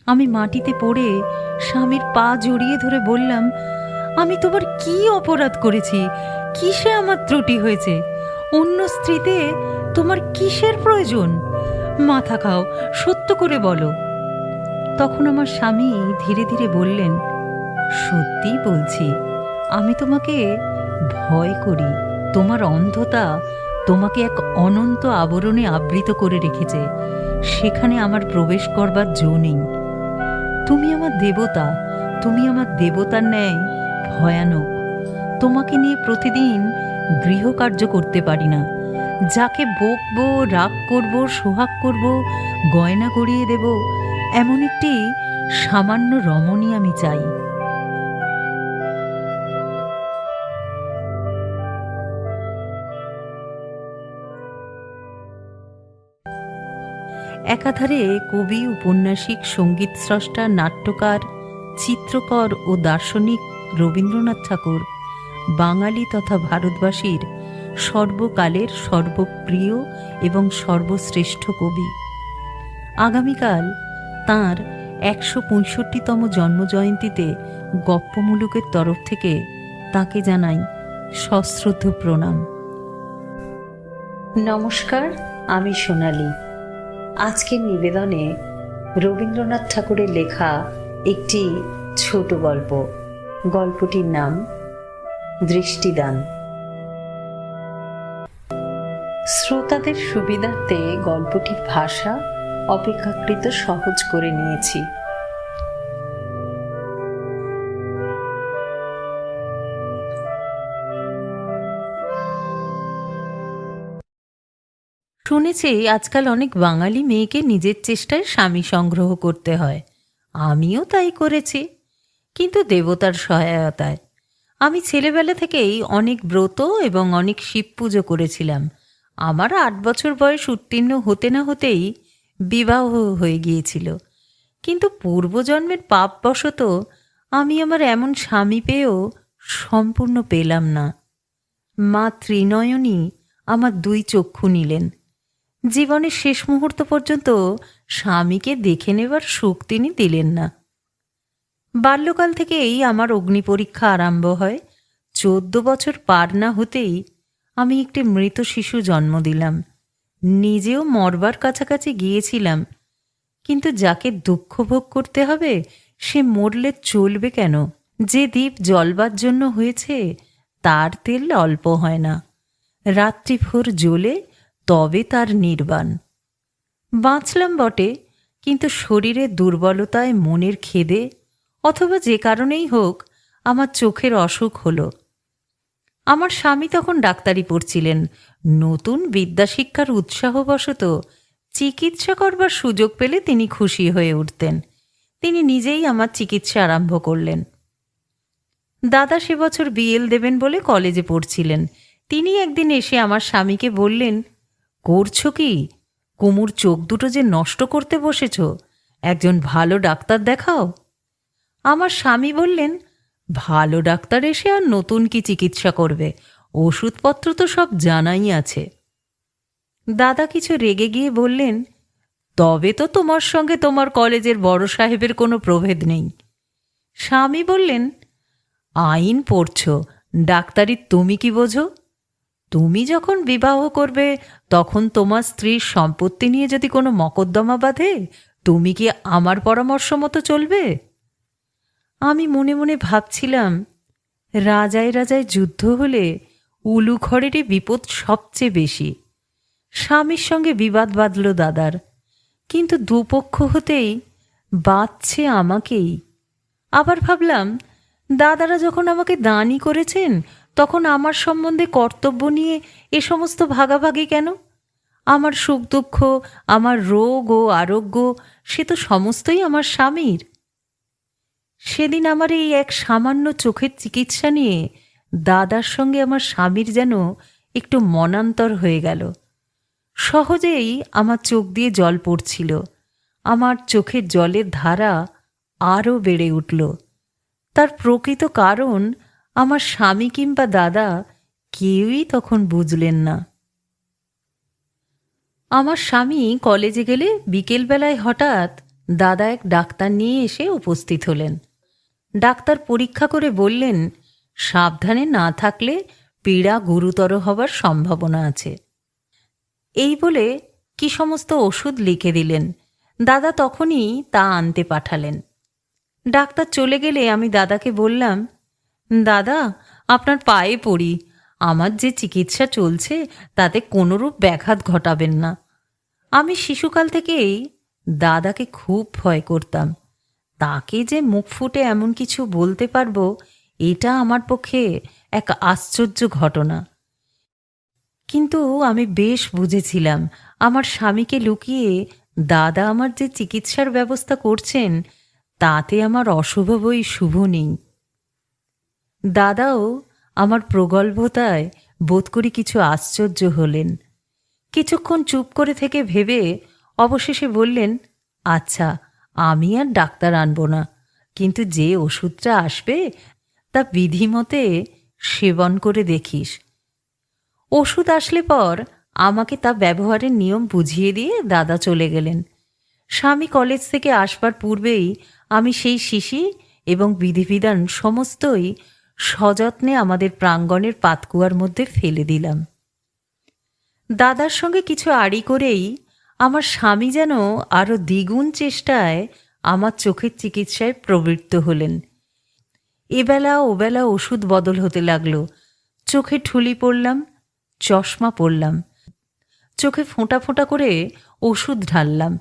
আমি মাটিতে পড়ে স্বামীর পা জড়িয়ে ধরে বললাম, আমি তোমার কি অপরাধ করেছি? কিসে আমার ত্রুটি হয়েছে? অন্য স্ত্রীতে তোমার কিসের প্রয়োজন? মাথা খাও, সত্য করে বলো। তখন আমার স্বামী ধীরে ধীরে বললেন, সত্যি বলছি, আমি তোমাকে ভয় করি। তোমার অন্ধতা তোমাকে এক অনন্ত আবরণে আবৃত করে রেখেছে। সেখানে আমার প্রবেশ করবার জো নেই। তুমি আমার দেবতা, তুমি আমার দেবতার ন্যায় ভয়ানক। তোমাকে নিয়ে প্রতিদিন গৃহকার্য করতে পারি না। যাকে বকবো, রাগ করব, সোহাগ করব, গয়না গড়িয়ে দেব, এমন একটি সামান্য রমণী আমি চাই। একাধারে কবি, উপন্যাসিক, সঙ্গীতস্রষ্টা, নাট্যকার, চিত্রকর ও দার্শনিক রবীন্দ্রনাথ ঠাকুর বাঙালি তথা ভারতবাসীর সর্বকালের সর্বপ্রিয় এবং সর্বশ্রেষ্ঠ কবি। আগামীকাল তাঁর ১৬৫তম জন্মজয়ন্তীতে গপ্পমুলুকের তরফ থেকে তাকে জানাই সশ্রদ্ধ প্রণাম। নমস্কার, আমি সোনালী। আজকের নিবেদনে রবীন্দ্রনাথ ঠাকুরের লেখা একটি ছোট গল্প। গল্পটির নাম দৃষ্টিদান। শ্রোতাদের সুবিধার্থে গল্পটির ভাষা অপেক্ষাকৃত সহজ করে নিয়েছি। শুনেছি আজকাল অনেক বাঙালি মেয়েকে নিজের চেষ্টায় স্বামী সংগ্রহ করতে হয়। আমিও তাই করেছি, কিন্তু দেবতার সহায়তায়। আমি ছেলেবেলা থেকেই অনেক ব্রত এবং অনেক শিব পুজো করেছিলাম। আমার ৮ বছর বয়স উত্তীর্ণ হতে না হতেই বিবাহ হয়ে গিয়েছিল। কিন্তু পূর্বজন্মের পাপবশত আমি আমার এমন স্বামী পেয়েও সম্পূর্ণ পেলাম না। মা ত্রিনয়নী আমার ২ চক্ষু নিলেন। জীবনের শেষ মুহূর্ত পর্যন্ত স্বামীকে দেখে নেবার সুখ তিনি দিলেন না। বাল্যকাল থেকেই আমার অগ্নি পরীক্ষা আরম্ভ হয়। ১৪ বছর পার না হতেই আমি একটি মৃত শিশু জন্ম দিলাম। নিজেও মরবার কাছাকাছি গিয়েছিলাম, কিন্তু যাকে দুঃখ ভোগ করতে হবে সে মরলে চলবে কেন? যে দ্বীপ জ্বলবার জন্য হয়েছে তার তেল অল্প হয় না। রাত্রিভোর জ্বলে তবে তার নির্বাণ। বাঁচলাম বটে, কিন্তু শরীরের দুর্বলতায়, মনের খেদে অথবা যে কারণেই হোক আমার চোখের অসুখ হলো। আমার স্বামী তখন ডাক্তারি পড়ছিলেন। নতুন বিদ্যাশিক্ষার উৎসাহবশত চিকিৎসা করবার সুযোগ পেলে তিনি খুশি হয়ে উঠতেন। তিনি নিজেই আমার চিকিৎসা আরম্ভ করলেন। দাদা সে বছর বিএল দেবেন বলে কলেজে পড়ছিলেন। তিনি একদিন এসে আমার স্বামীকে বললেন, করছো কি? কুমুর চোখ দুটো যে নষ্ট করতে বসেছ, একজন ভালো ডাক্তার দেখাও। আমার স্বামী বললেন, ভালো ডাক্তার এসে আর নতুন কি চিকিৎসা করবে? ওষুধপত্র তো সব জানাই আছে। দাদা কিছু রেগে গিয়ে বললেন, তবে তো তোমার সঙ্গে তোমার কলেজের বড় সাহেবের কোনো প্রভেদ নেই। স্বামী বললেন, আইন পড়ছ, ডাক্তারি তুমি কি বোঝো? তুমি যখন বিবাহ করবে তখন তোমার স্ত্রীর সম্পত্তি নিয়ে যদি কোনো মকদ্দমা বাঁধে, তুমি কি আমার পরামর্শ মতো চলবে? আমি মনে মনে ভাবছিলাম, রাজায় রাজায় যুদ্ধ হলে উলু খড়েরই বিপদ সবচেয়ে বেশি। স্বামীর সঙ্গে বিবাদ বাঁধল দাদার, কিন্তু দুপক্ষ হতেই বাঁধছে আমাকেই। আবার ভাবলাম, দাদারা যখন আমাকে দানি করেছেন তখন আমার সম্বন্ধে কর্তব্য নিয়ে এ সমস্ত ভাগাভাগি কেন? আমার সুখ দুঃখ, আমার রোগ ও আরোগ্য, সে তো সমস্তই আমার স্বামীর। সেদিন আমার এই এক সামান্য চোখের চিকিৎসা নিয়ে দাদার সঙ্গে আমার স্বামীর যেন একটু মনান্তর হয়ে গেল। সহজেই আমার চোখ দিয়ে জল পড়ছিল। আমার চোখের জলের ধারা আরও বেড়ে উঠল। তার প্রকৃত কারণ আমার স্বামী কিংবা দাদা কেউই তখন বুঝলেন না। আমার স্বামী কলেজে গেলে বিকেলবেলায় হঠাৎ দাদা এক ডাক্তার নিয়ে এসে উপস্থিত হলেন। ডাক্তার পরীক্ষা করে বললেন, সাবধানে না থাকলে পীড়া গুরুতর হবার সম্ভাবনা আছে। এই বলে কি সমস্ত ওষুধ লিখে দিলেন। দাদা তখনই তা আনতে পাঠালেন। ডাক্তার চলে গেলে আমি দাদাকে বললাম, দাদা, আপনার পায়ে পড়ি, আমার যে চিকিৎসা চলছে তাতে কোনোরূপ ব্যাঘাত ঘটাবেন না। আমি শিশুকাল থেকেই দাদাকে খুব ভয় করতাম। তাকে যে মুখ ফুটে এমন কিছু বলতে পারবো, এটা আমার পক্ষে এক আশ্চর্য ঘটনা। কিন্তু আমি বেশ বুঝেছিলাম আমার স্বামীকে লুকিয়ে দাদা আমার যে চিকিৎসার ব্যবস্থা করছেন তাতে আমার অশুভ বই শুভ নেই। দাদাও আমার প্রগল্ভতায় বোধ করি কিছু আশ্চর্য হলেন। কিছুক্ষণ চুপ করে থেকে ভেবে অবশেষে বললেন, আচ্ছা, আমি আর ডাক্তার আনব না, কিন্তু যে ওষুধটা আসবে তা বিধিমতে সেবন করে দেখিস। ওষুধ আসলে পর আমাকে তা ব্যবহারের নিয়ম বুঝিয়ে দিয়ে দাদা চলে গেলেন। স্বামী কলেজ থেকে আসবার পূর্বেই আমি সেই শিশি এবং বিধিবিধান সমস্তই সযত্নে আমাদের প্রাঙ্গণের পাতকুয়ার মধ্যে ফেলে দিলাম। দাদার সঙ্গে কিছু আড়ি করেই আমার স্বামী যেন আরও দ্বিগুণ চেষ্টায় আমার চোখের চিকিৎসায় প্রবৃত্ত হলেন। এবেলা ওবেলা ওষুধ বদল হতে লাগলো। চোখে ঠুলি পড়লাম, চশমা পরলাম, চোখে ফোঁটা ফোঁটা করে ওষুধ ঢাললাম।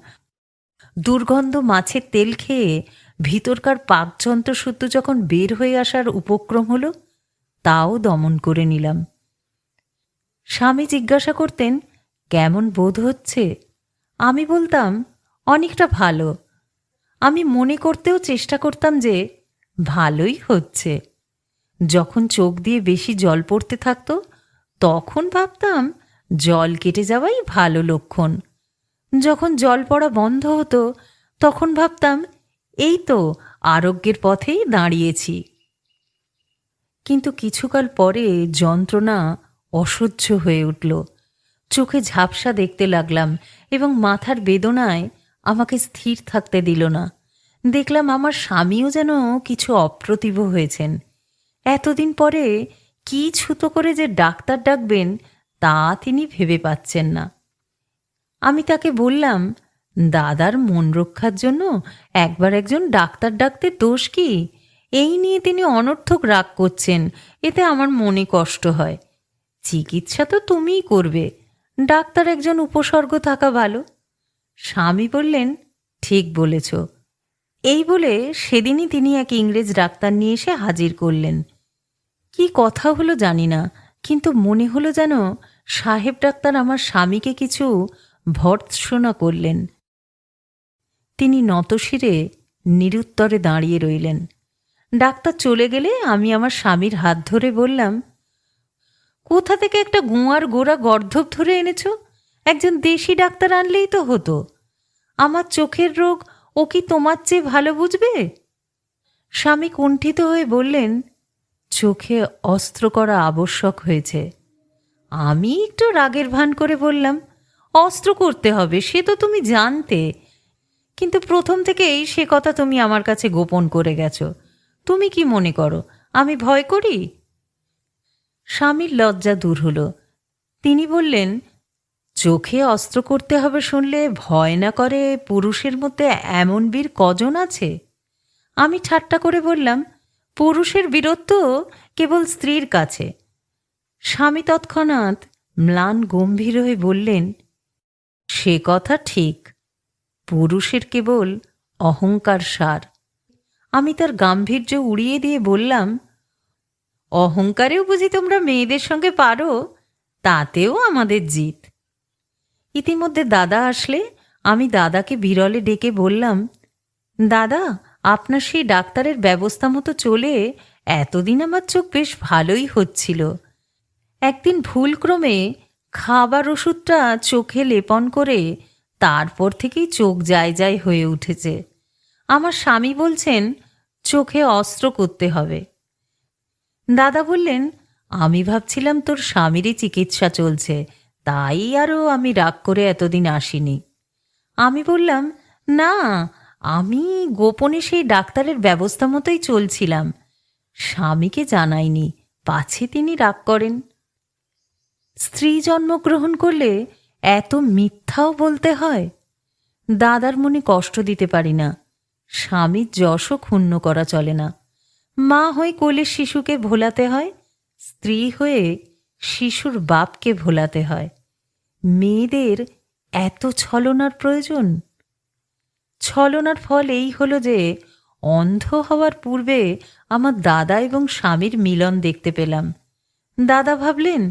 দুর্গন্ধ মাছের তেল খেয়ে ভিতরকার পাকযন্ত্র শুদ্ধ যখন বের হয়ে আসার উপক্রম হলো, তাও দমন করে নিলাম। স্বামী জিজ্ঞাসা করতেন, কেমন বোধ হচ্ছে? আমি বলতাম, অনেকটা ভালো। আমি মনে করতেও চেষ্টা করতাম যে ভালোই হচ্ছে। যখন চোখ দিয়ে বেশি জল পড়তে থাকতো তখন ভাবতাম জল কেটে যাওয়াই ভালো লক্ষণ। যখন জল পড়া বন্ধ হতো তখন ভাবতাম এই তো আরোগ্যের পথেই দাঁড়িয়েছি। কিন্তু কিছুকাল পরে যন্ত্রণা অসহ্য হয়ে উঠল। চোখে ঝাপসা দেখতে লাগলাম এবং মাথার বেদনায় আমাকে স্থির থাকতে দিল না। দেখলাম আমার স্বামীও যেন কিছু অপ্রতিভ হয়েছেন। এতদিন পরে কি ছুতো করে যে ডাক্তার ডাকবেন তা তিনি ভেবে পাচ্ছেন না। আমি তাকে বললাম, দাদার মন রক্ষার জন্য একবার একজন ডাক্তার ডাকতে দোষ কি? এই নিয়ে তিনি অনর্থক রাগ করছেন, এতে আমার মনে কষ্ট হয়। চিকিৎসা তো তুমিই করবে, ডাক্তার একজন উপসর্গ থাকা ভালো। স্বামী বললেন, ঠিক বলেছ। এই বলে সেদিনই তিনি এক ইংরেজ ডাক্তার নিয়ে এসে হাজির করলেন। কি কথা হলো জানি না, কিন্তু মনে হলো যেন সাহেব ডাক্তার আমার স্বামীকে কিছু ভর্ৎসনা করলেন। তিনি নতশিরে নিরুত্তরে দাঁড়িয়ে রইলেন। ডাক্তার চলে গেলে আমি আমার স্বামীর হাত ধরে বললাম, কোথা থেকে একটা গুঁয়ার গোড়া গর্ধব ধরে এনেছ? একজন দেশি ডাক্তার আনলেই তো হতো। আমার চোখের রোগ ও কি তোমার চেয়ে ভালো বুঝবে? স্বামী কুণ্ঠিত হয়ে বললেন, চোখে অস্ত্র করা আবশ্যক হয়েছে। আমি একটু রাগের ভান করে বললাম, অস্ত্র করতে হবে সে তো তুমি জানতে, কিন্তু প্রথম থেকেই সে কথা তুমি আমার কাছে গোপন করে গেছো। তুমি কি মনে করো আমি ভয় করি? স্বামীর লজ্জা দূর হলো। তিনি বললেন, চোখে অস্ত্র করতে হবে শুনলে ভয় না করে পুরুষের মধ্যে এমন বীর কজন আছে? আমি ঠাট্টা করে বললাম, পুরুষের বীরত্ব কেবল স্ত্রীর কাছে। স্বামী তৎক্ষণাৎ ম্লান গম্ভীর হয়ে বললেন, সে কথা ঠিক, পুরুষের কেবল অহংকার সার। আমি তার গাম্ভীর্য উড়িয়ে দিয়ে বললাম, অহংকারেও বুঝি তোমরা মেয়েদের সঙ্গে পারো? তাতেও আমাদের জিত। ইতিমধ্যে দাদা আসলে আমি দাদাকে বিরলে ডেকে বললাম, দাদা, আপনার সেই ডাক্তারের ব্যবস্থা মতো চলে এতদিন আমার চোখ বেশ ভালোই হচ্ছিল। একদিন ভুলক্রমে খাবার ওষুধটা চোখে লেপন করে তারপর থেকেই চোখ যায় যায় হয়ে উঠেছে। আমার স্বামী বলছেন চোখে অস্ত্র করতে হবে। দাদা বললেন, আমি ভাবছিলাম তোর স্বামীরই চিকিৎসা চলছে, তাই আরও আমি রাগ করে এতদিন আসিনি। আমি বললাম, না, আমি গোপনে সেই ডাক্তারের ব্যবস্থা মতোই চলছিলাম। স্বামীকে জানাইনি, পাছে তিনি রাগ করেন। স্ত্রী জন্মগ্রহণ করলে এত মিথ্যাও বলতে হয়। দাদার মনে কষ্ট দিতে পারি না, স্বামীর যশও ক্ষুণ্ণ করা চলে না। মা হয়ে কোলের শিশুকে ভোলাতে হয়, স্ত্রী হয়ে শিশুর বাপকে ভোলাতে হয়। মেয়েদের এত ছলনার প্রয়োজন? ছলনার ফল এই হলো যে অন্ধ হওয়ার পূর্বে আমার দাদা এবং স্বামীর মিলন দেখতে পেলাম। দাদা ভাবলেন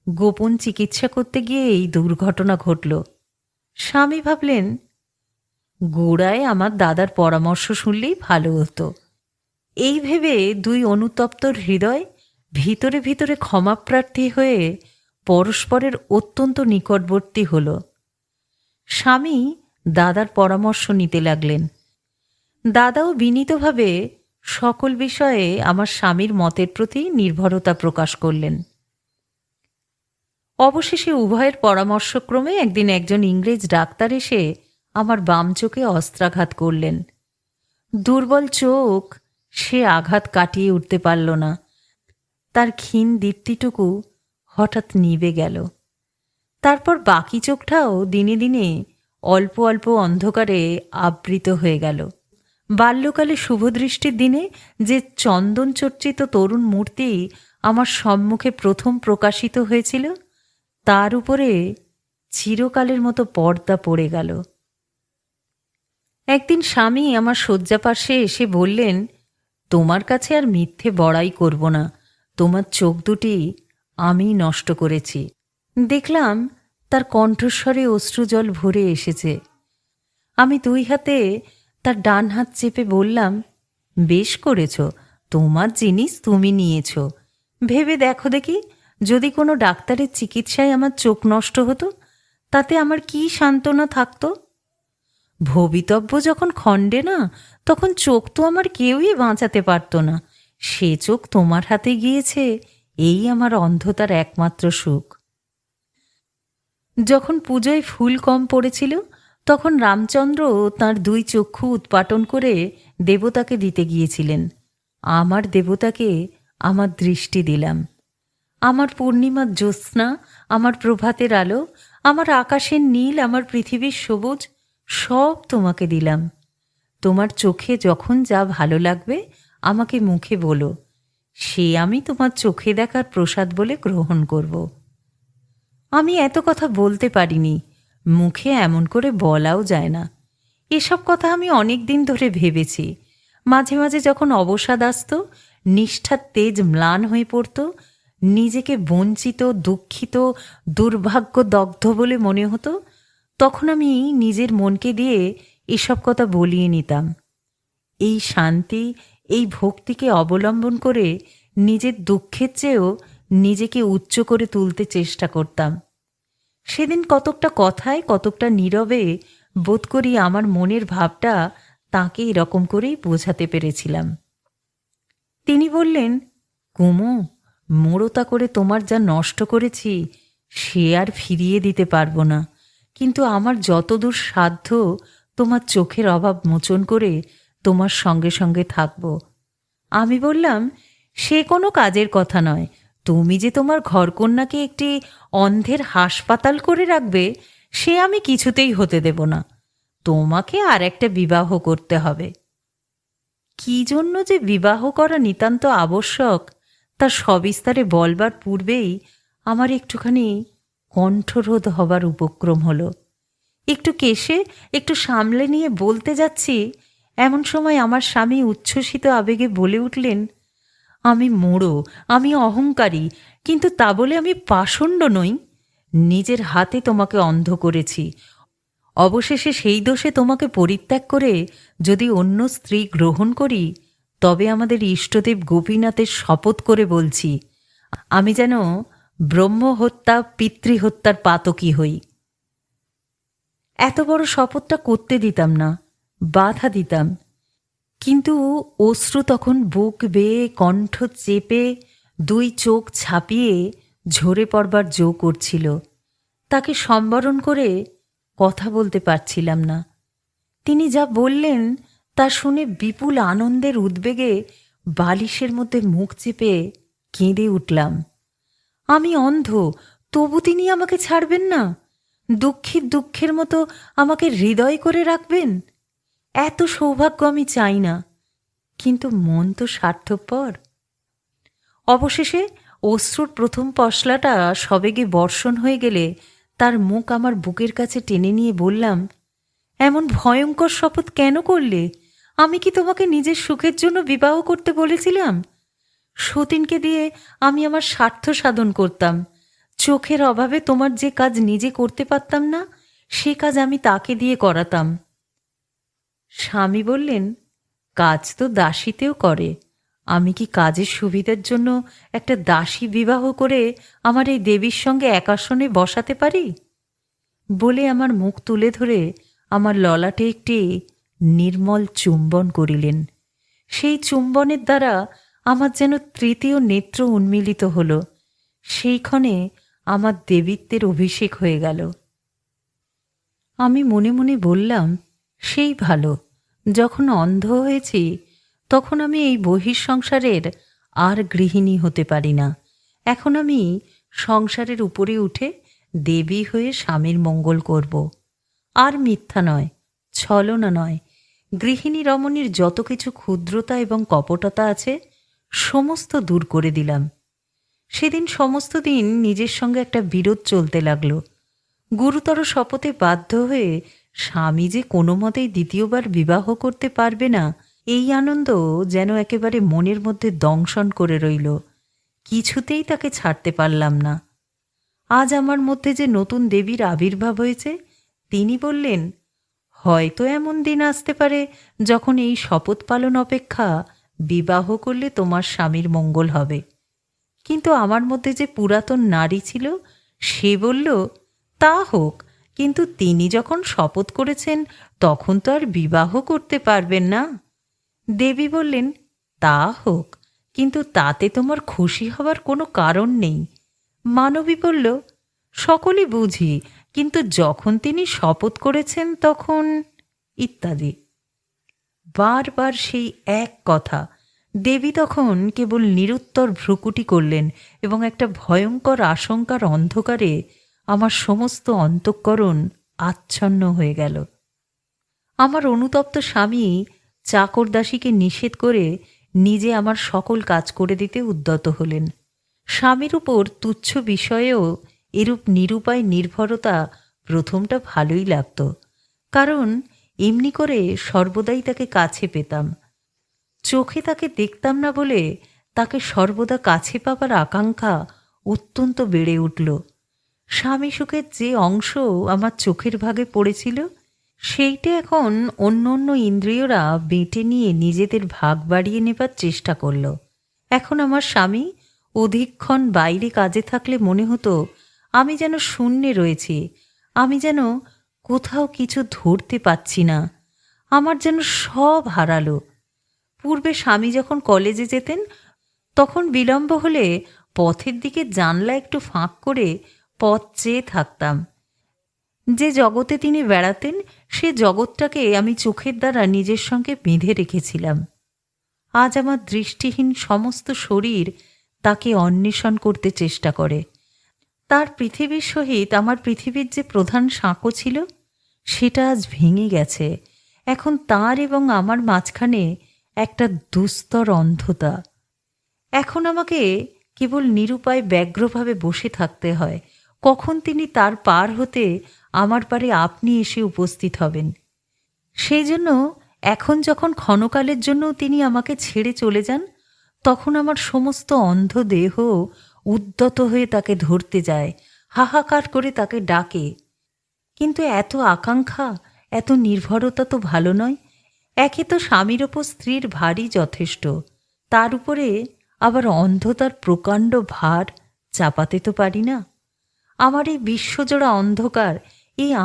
গোপন চিকিৎসা করতে গিয়ে এই দুর্ঘটনা ঘটল। স্বামী ভাবলেন গোড়ায় আমার দাদার পরামর্শ শুনলেই ভালো হতো। এই ভেবে দুই অনুতপ্ত হৃদয় ভিতরে ভিতরে ক্ষমাপ্রার্থী হয়ে পরস্পরের অত্যন্ত নিকটবর্তী হল। স্বামী দাদার পরামর্শ নিতে লাগলেন। দাদাও বিনীতভাবে সকল বিষয়ে আমার স্বামীর মতের প্রতি নির্ভরতা প্রকাশ করলেন। অবশেষে উভয়ের পরামর্শক্রমে একদিন একজন ইংরেজ ডাক্তার এসে আমার বাম চোখে অস্ত্রাঘাত করলেন। দুর্বল চোখ সে আঘাত কাটিয়ে উঠতে পারল না। তার ক্ষীণ দীপ্তিটুকু হঠাৎ নিভে গেল। তারপর বাকি চোখটাও দিনে দিনে অল্প অল্প অন্ধকারে আবৃত হয়ে গেল। বাল্যকালে শুভদৃষ্টির দিনে যে চন্দন চর্চিত তরুণ মূর্তি আমার সম্মুখে প্রথম প্রকাশিত হয়েছিল, তার উপরে চিরকালের মতো পর্দা পড়ে গেল। একদিন স্বামী আমার শয্যাপার্শ্বে এসে বললেন, তোমার কাছে আর মিথ্যে বড়াই করব না, তোমার চোখ দুটি আমি নষ্ট করেছি। দেখলাম তার কণ্ঠস্বরে অশ্রুজল ভরে এসেছে। আমি দুই হাতে তার ডান হাত চেপে বললাম, বেশ করেছ, তোমার জিনিস তুমি নিয়েছ। ভেবে দেখো দেখি, যদি কোনো ডাক্তারের চিকিৎসায় আমার চোখ নষ্ট হতো, তাতে আমার কি সান্ত্বনা থাকতো? ভবিতব্য যখন খণ্ডে না, তখন চোখ তো আমার কেউই বাঁচাতে পারত না। সে চোখ তোমার হাতে গিয়েছে, এই আমার অন্ধতার একমাত্র সুখ। যখন পুজোয় ফুল কম পড়েছিল, তখন রামচন্দ্র তাঁর দুই চক্ষু উৎপাটন করে দেবতাকে দিতে গিয়েছিলেন। আমার দেবতাকে আমার দৃষ্টি দিলাম। আমার পূর্ণিমার জ্যোৎস্না, আমার প্রভাতের আলো, আমার আকাশের নীল, আমার পৃথিবীর সবুজ, সব তোমাকে দিলাম। তোমার চোখে যখন যা ভালো লাগবে আমাকে মুখে বলো, সে আমি তোমার চোখে দেখার প্রসাদ বলে গ্রহণ করব। আমি এত কথা বলতে পারিনি, মুখে এমন করে বলাও যায় না। এসব কথা আমি অনেক দিন ধরে ভেবেছি। মাঝে মাঝে যখন অবসাদ আসত, নিষ্ঠার তেজ ম্লান হয়ে পড়ত, নিজেকে বঞ্চিত, দুঃখিত, দুর্ভাগ্য দগ্ধ বলে মনে হতো, তখন আমি নিজের মনকে দিয়ে এসব কথা বলিয়ে নিতাম। এই শান্তি, এই ভক্তিকে অবলম্বন করে নিজের দুঃখের চেয়েও নিজেকে উচ্চ করে তুলতে চেষ্টা করতাম। সেদিন কতকটা কথায়, কতকটা নীরবে বোধ করি আমার মনের ভাবটা তাকে এরকম করেই বোঝাতে পেরেছিলাম। তিনি বললেন, কুমু, মোড়তা করে তোমার যা নষ্ট করেছি সে আর ফিরিয়ে দিতে পারবো না, কিন্তু আমার যতদূর সাধ্য তোমার চোখের অভাব মোচন করে তোমার সঙ্গে সঙ্গে থাকব। আমি বললাম, সে কোনো কাজের কথা নয়। তুমি যে তোমার ঘরকন্যাকে একটি অন্ধের হাসপাতাল করে রাখবে, সে আমি কিছুতেই হতে দেব না। তোমাকে আর একটা বিবাহ করতে হবে। কি জন্য যে বিবাহ করা নিতান্ত আবশ্যক তা সবিস্তারে বলবার পূর্বেই আমার একটুখানি কণ্ঠরোধ হবার উপক্রম হলো। একটু কেশে, একটু সামলে নিয়ে বলতে যাচ্ছি, এমন সময় আমার স্বামী উচ্ছ্বসিত আবেগে বলে উঠলেন, আমি মোড়ো, আমি অহংকারী, কিন্তু তা বলে আমি পাষণ্ড নই। নিজের হাতে তোমাকে অন্ধ করেছি। অবশেষে সেই দোষে তোমাকে পরিত্যাগ করে যদি অন্য স্ত্রী গ্রহণ করি, তবে আমাদের ইষ্টদেব গোপীনাথের শপথ করে বলছি, আমি যেন ব্রহ্মহত্যা, পিতৃহত্যার পাতকী হই। এত বড় শপথটা করতে দিতাম না, বাধা দিতাম, কিন্তু অশ্রু তখন বুক বেয়ে, কণ্ঠ চেপে, দুই চোখ ছাপিয়ে ঝরে পড়বার জো করছিল। তাকে সম্বরণ করে কথা বলতে পারছিলাম না। তিনি যা বললেন তা শুনে বিপুল আনন্দের উদ্বেগে বালিশের মধ্যে মুখ চেপে কেঁদে উঠলাম। আমি অন্ধ, তবু তিনি আমাকে ছাড়বেন না? দুঃখীর দুঃখের মতো আমাকে হৃদয় করে রাখবেন? এত সৌভাগ্য আমি চাই না, কিন্তু মন তো স্বার্থপর। অবশেষে অশ্রুর প্রথম পশলাটা সবেগে বর্ষণ হয়ে গেলে তার মুখ আমার বুকের কাছে টেনে নিয়ে বললাম, এমন ভয়ঙ্কর শপথ কেন করলে? আমি কি তোমাকে নিজের সুখের জন্য বিবাহ করতে বলেছিলাম? সতীনকে দিয়ে আমি আমার স্বার্থ সাধন করতাম। চোখের অভাবে তোমার যে কাজ নিজে করতে পারতাম না, সে কাজ আমি তাকে দিয়ে করাতাম। স্বামী বললেন, কাজ তো দাসীতেও করে। আমি কি কাজের সুবিধার জন্য একটা দাসী বিবাহ করে আমার এই দেবীর সঙ্গে এক আসনে বসাতে পারি? বলে আমার মুখ তুলে ধরে আমার ললাটে একটি নির্মল চুম্বন করিলেন। সেই চুম্বনের দ্বারা আমার যেন তৃতীয় নেত্র উন্মিলিত হল। সেইক্ষণে আমার দেবীত্বের অভিষেক হয়ে গেল। আমি মনে মনে বললাম, সেই ভালো, যখন অন্ধ হয়েছি তখন আমি এই বহিঃসংসারের আর গৃহিণী হতে পারি না। এখন আমি সংসারের উপরে উঠে দেবী হয়ে স্বামীর মঙ্গল করব। আর মিথ্যা নয়, ছলনা নয়, গৃহিণী রমণীর যত কিছু ক্ষুদ্রতা এবং কপটতা আছে সমস্ত দূর করে দিলাম। সেদিন সমস্ত দিন নিজের সঙ্গে একটা বিরোধ চলতে লাগলো। গুরুতর শপথে বাধ্য হয়ে স্বামী যে কোনো মতেই দ্বিতীয়বার বিবাহ করতে পারবে না, এই আনন্দ যেন একেবারে মনের মধ্যে দংশন করে রইল। কিছুতেই তাকে ছাড়তে পারলাম না। আজ আমার মধ্যে যে নতুন দেবীর আবির্ভাব হয়েছে, তিনি বললেন, হয়তো এমন দিন আসতে পারে যখন এই শপথ পালন অপেক্ষা বিবাহ করলে তোমার স্বামীর মঙ্গল হবে। কিন্তু আমার মধ্যে যে পুরাতন নারী ছিল, সে বলল, তা হোক, কিন্তু তিনি যখন শপথ করেছেন তখন তো আর বিবাহ করতে পারবেন না। দেবী বললেন, তা হোক, কিন্তু তাতে তোমার খুশি হবার কোনো কারণ নেই। মানবী বলল, সকলে বুঝি, কিন্তু যখন তিনি শপথ করেছেন তখন, ইত্যাদি। বারবার সেই এক কথা। দেবী তখন কেবল নিরুত্তর ভ্রুকুটি করলেন এবং একটা ভয়ঙ্কর আশঙ্কার অন্ধকারে আমার সমস্ত অন্তঃকরণ আচ্ছন্ন হয়ে গেল। আমার অনুতপ্ত স্বামী চাকরদাসীকে নিষেধ করে নিজে আমার সকল কাজ করে দিতে উদ্যত হলেন। স্বামীর উপর তুচ্ছ বিষয়েও এরূপ নিরুপায় নির্ভরতা প্রথমটা ভালোই লাগত, কারণ এমনি করে সর্বদাই তাকে কাছে পেতাম। চোখে তাকে দেখতাম না বলে তাকে সর্বদা কাছে পাবার আকাঙ্ক্ষা অত্যন্ত বেড়ে উঠল। স্বামী সুখের যে অংশ আমার চোখের ভাগে পড়েছিল, সেইটা এখন অন্য অন্য ইন্দ্রিয়রা বেঁটে নিয়ে নিজেদের ভাগ বাড়িয়ে নেবার চেষ্টা করল। এখন আমার স্বামী অধিকক্ষণ বাইরে কাজে থাকলে মনে হতো আমি যেন শূন্যে রয়েছি, আমি যেন কোথাও কিছু ধরতে পাচ্ছি না, আমার যেন সব হারালো। পূর্বে স্বামী যখন কলেজে যেতেন তখন বিলম্ব হলে পথের দিকে জানলা একটু ফাঁক করে পথ চেয়ে থাকতাম। যে জগতে তিনি বেড়াতেন সে জগৎটাকে আমি চোখের দ্বারা নিজের সঙ্গে বেঁধে রেখেছিলাম। আজ আমার দৃষ্টিহীন সমস্ত শরীর তাকে অন্বেষণ করতে চেষ্টা করে। তার পৃথিবীর সহিত আমার পৃথিবীর যে প্রধান সাঁকো ছিল, সেটা আজ ভেঙে গেছে। এখন তার এবং আমার মাঝখানে একটা দুস্তর অন্ধতা। এখন আমাকে কেবল নিরুপায় ব্যগ্রভাবে বসে থাকতে হয়, কখন তিনি তার পার হতে আমার পারে আপনি এসে উপস্থিত হবেন। সেই জন্য এখন যখন ক্ষণকালের জন্য তিনি আমাকে ছেড়ে চলে যান, তখন আমার সমস্ত অন্ধ দেহ উদ্যত হয়ে তাকে ধরতে যায়, হাহাকার করে তাকে ডাকে। কিন্তু এত আকাঙ্ক্ষা, এত নির্ভরতা তো ভালো নয়। একে তো স্বামীর ওপর স্ত্রীর ভারই যথেষ্ট, তার উপরে আবার অন্ধতার প্রকাণ্ড ভার চাপাতে তো পারি না। আমার এই বিশ্বজোড়া অন্ধকার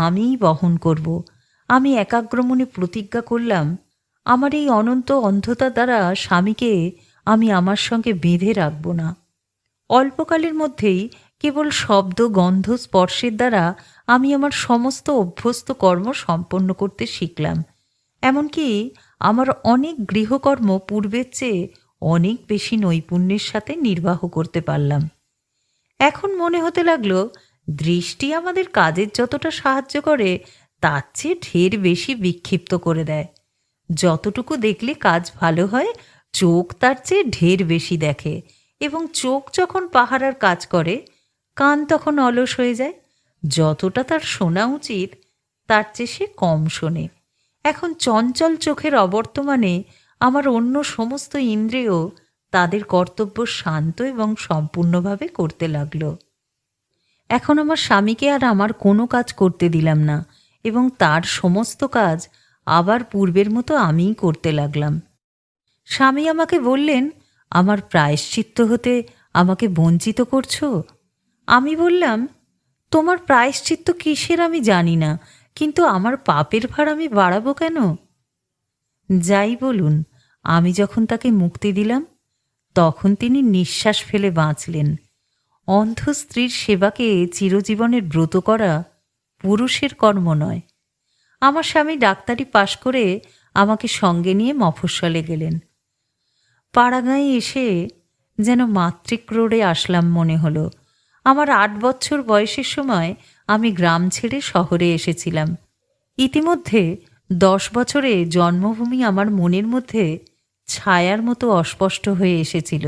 আমিই বহন করব। আমি একাগ্রমনে প্রতিজ্ঞা করলাম, আমার এই অনন্ত অন্ধতা দ্বারা স্বামীকে আমি আমার সঙ্গে বেঁধে রাখব না। অল্পকালের মধ্যেই কেবল শব্দ, গন্ধ, স্পর্শের দ্বারা আমি আমার সমস্ত অভ্যস্ত কর্ম সম্পন্ন করতে শিখলাম। এমনকি আমার অনেক গৃহকর্ম পূর্বের চেয়ে অনেক বেশি নৈপুণ্যের সাথে নির্বাহ করতে পারলাম। এখন মনে হতে লাগলো দৃষ্টি আমাদের কাজের যতটা সাহায্য করে তার চেয়ে ঢের বেশি বিক্ষিপ্ত করে দেয়। যতটুকু দেখলে কাজ ভালো হয়, চোখ তার চেয়ে ঢের বেশি দেখে, এবং চোখ যখন পাহারার কাজ করে, কান তখন অলস হয়ে যায়। যতটা তার শোনা উচিত তার চেয়ে সে কম শোনে। এখন চঞ্চল চোখের অবর্তমানে আমার অন্য সমস্ত ইন্দ্রিয় তাদের কর্তব্য শান্ত এবং সম্পূর্ণভাবে করতে লাগলো। এখন আমার স্বামীকে আর আমার কোনো কাজ করতে দিলাম না, এবং তার সমস্ত কাজ আবার পূর্বের মতো আমিই করতে লাগলাম। স্বামী আমাকে বললেন, আমার প্রায়শ্চিত্ত হতে আমাকে বঞ্চিত করছো। আমি বললাম, তোমার প্রায়শ্চিত্ত কিসের আমি জানি না, কিন্তু আমার পাপের ভার আমি বাড়াবো কেন? যাই বলুন, আমি যখন তাকে মুক্তি দিলাম তখন তিনি নিঃশ্বাস ফেলে বাঁচলেন। অন্ধ স্ত্রীর সেবাকে চিরজীবনের ব্রত করা পুরুষের কর্ম নয়। আমার স্বামী ডাক্তারি পাশ করে আমাকে সঙ্গে নিয়ে মফস্বলে গেলেন। পাড়াগাঁয়ে এসে যেন মাতৃক্রোড়ে আসলাম মনে হলো। আমার 8 বছর বয়সের সময় আমি গ্রাম ছেড়ে শহরে এসেছিলাম। ইতিমধ্যে 10 বছরে জন্মভূমি আমার মনের মধ্যে ছায়ার মতো অস্পষ্ট হয়ে এসেছিল।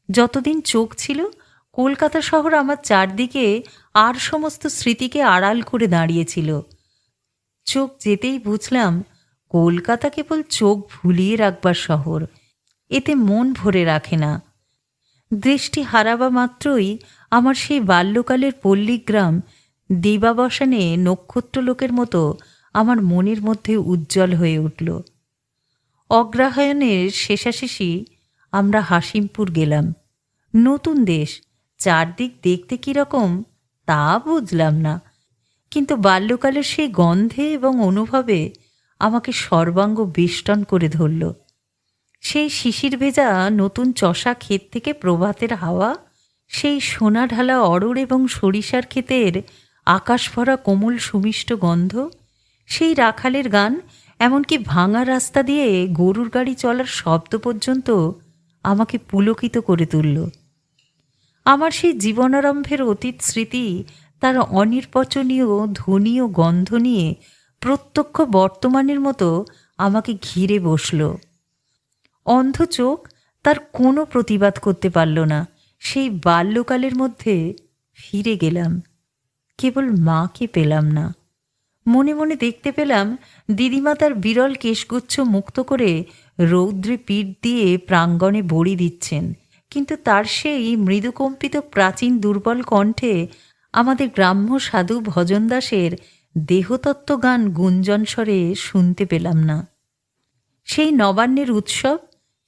যতদিন চোখ ছিল, কলকাতা শহর আমার চারদিকে আর সমস্ত স্মৃতিকে আড়াল করে দাঁড়িয়েছিল। চোখ যেতেই বুঝলাম কলকাতা কেবল চোখ ভুলিয়ে রাখবার শহর, এতে মন ভরে রাখে না। দৃষ্টি হারাবা মাত্রই আমার সেই বাল্যকালের পল্লীগ্রাম দিবাবসানে নক্ষত্রলোকের মতো আমার মনের মধ্যে উজ্জ্বল হয়ে উঠল। অগ্রহায়ণের শেষাশেষি আমরা হাসিমপুর গেলাম। নতুন দেশ, চারদিক দেখতে কীরকম তা বুঝলাম না, কিন্তু বাল্যকালের সেই গন্ধে এবং অনুভবে আমাকে সর্বাঙ্গ বেষ্টন করে ধরল। সেই শিশির ভেজা নতুন চষা ক্ষেত থেকে প্রভাতের হাওয়া, সেই সোনা ঢালা অড়র এবং সরিষার ক্ষেতের আকাশ ভরা কোমল সুমিষ্ট গন্ধ, সেই রাখালের গান, এমনকি ভাঙা রাস্তা দিয়ে গরুর গাড়ি চলার শব্দ পর্যন্ত আমাকে পুলকিত করে তুলল। আমার সেই জীবনারম্ভের অতীত স্মৃতি তার অনির্বচনীয় ধ্বনি ও গন্ধ নিয়ে প্রত্যক্ষ বর্তমানের মতো আমাকে ঘিরে বসল। অন্ধ চোখ তার কোনো প্রতিবাদ করতে পারল না। সেই বাল্যকালের মধ্যে ফিরে গেলাম। কেবল মাকে পেলাম না। মনে মনে দেখতে পেলাম দিদিমা তার বিরল কেশগুচ্ছ মুক্ত করে রৌদ্রে পিঠ দিয়ে প্রাঙ্গণে বড়ি দিচ্ছেন, কিন্তু তার সেই মৃদুকম্পিত প্রাচীন দুর্বল কণ্ঠে আমাদের গ্রাম্য সাধু ভজন দাসের দেহতত্ত্ব গান গুঞ্জন স্বরে শুনতে পেলাম না। সেই নবান্নের উৎসব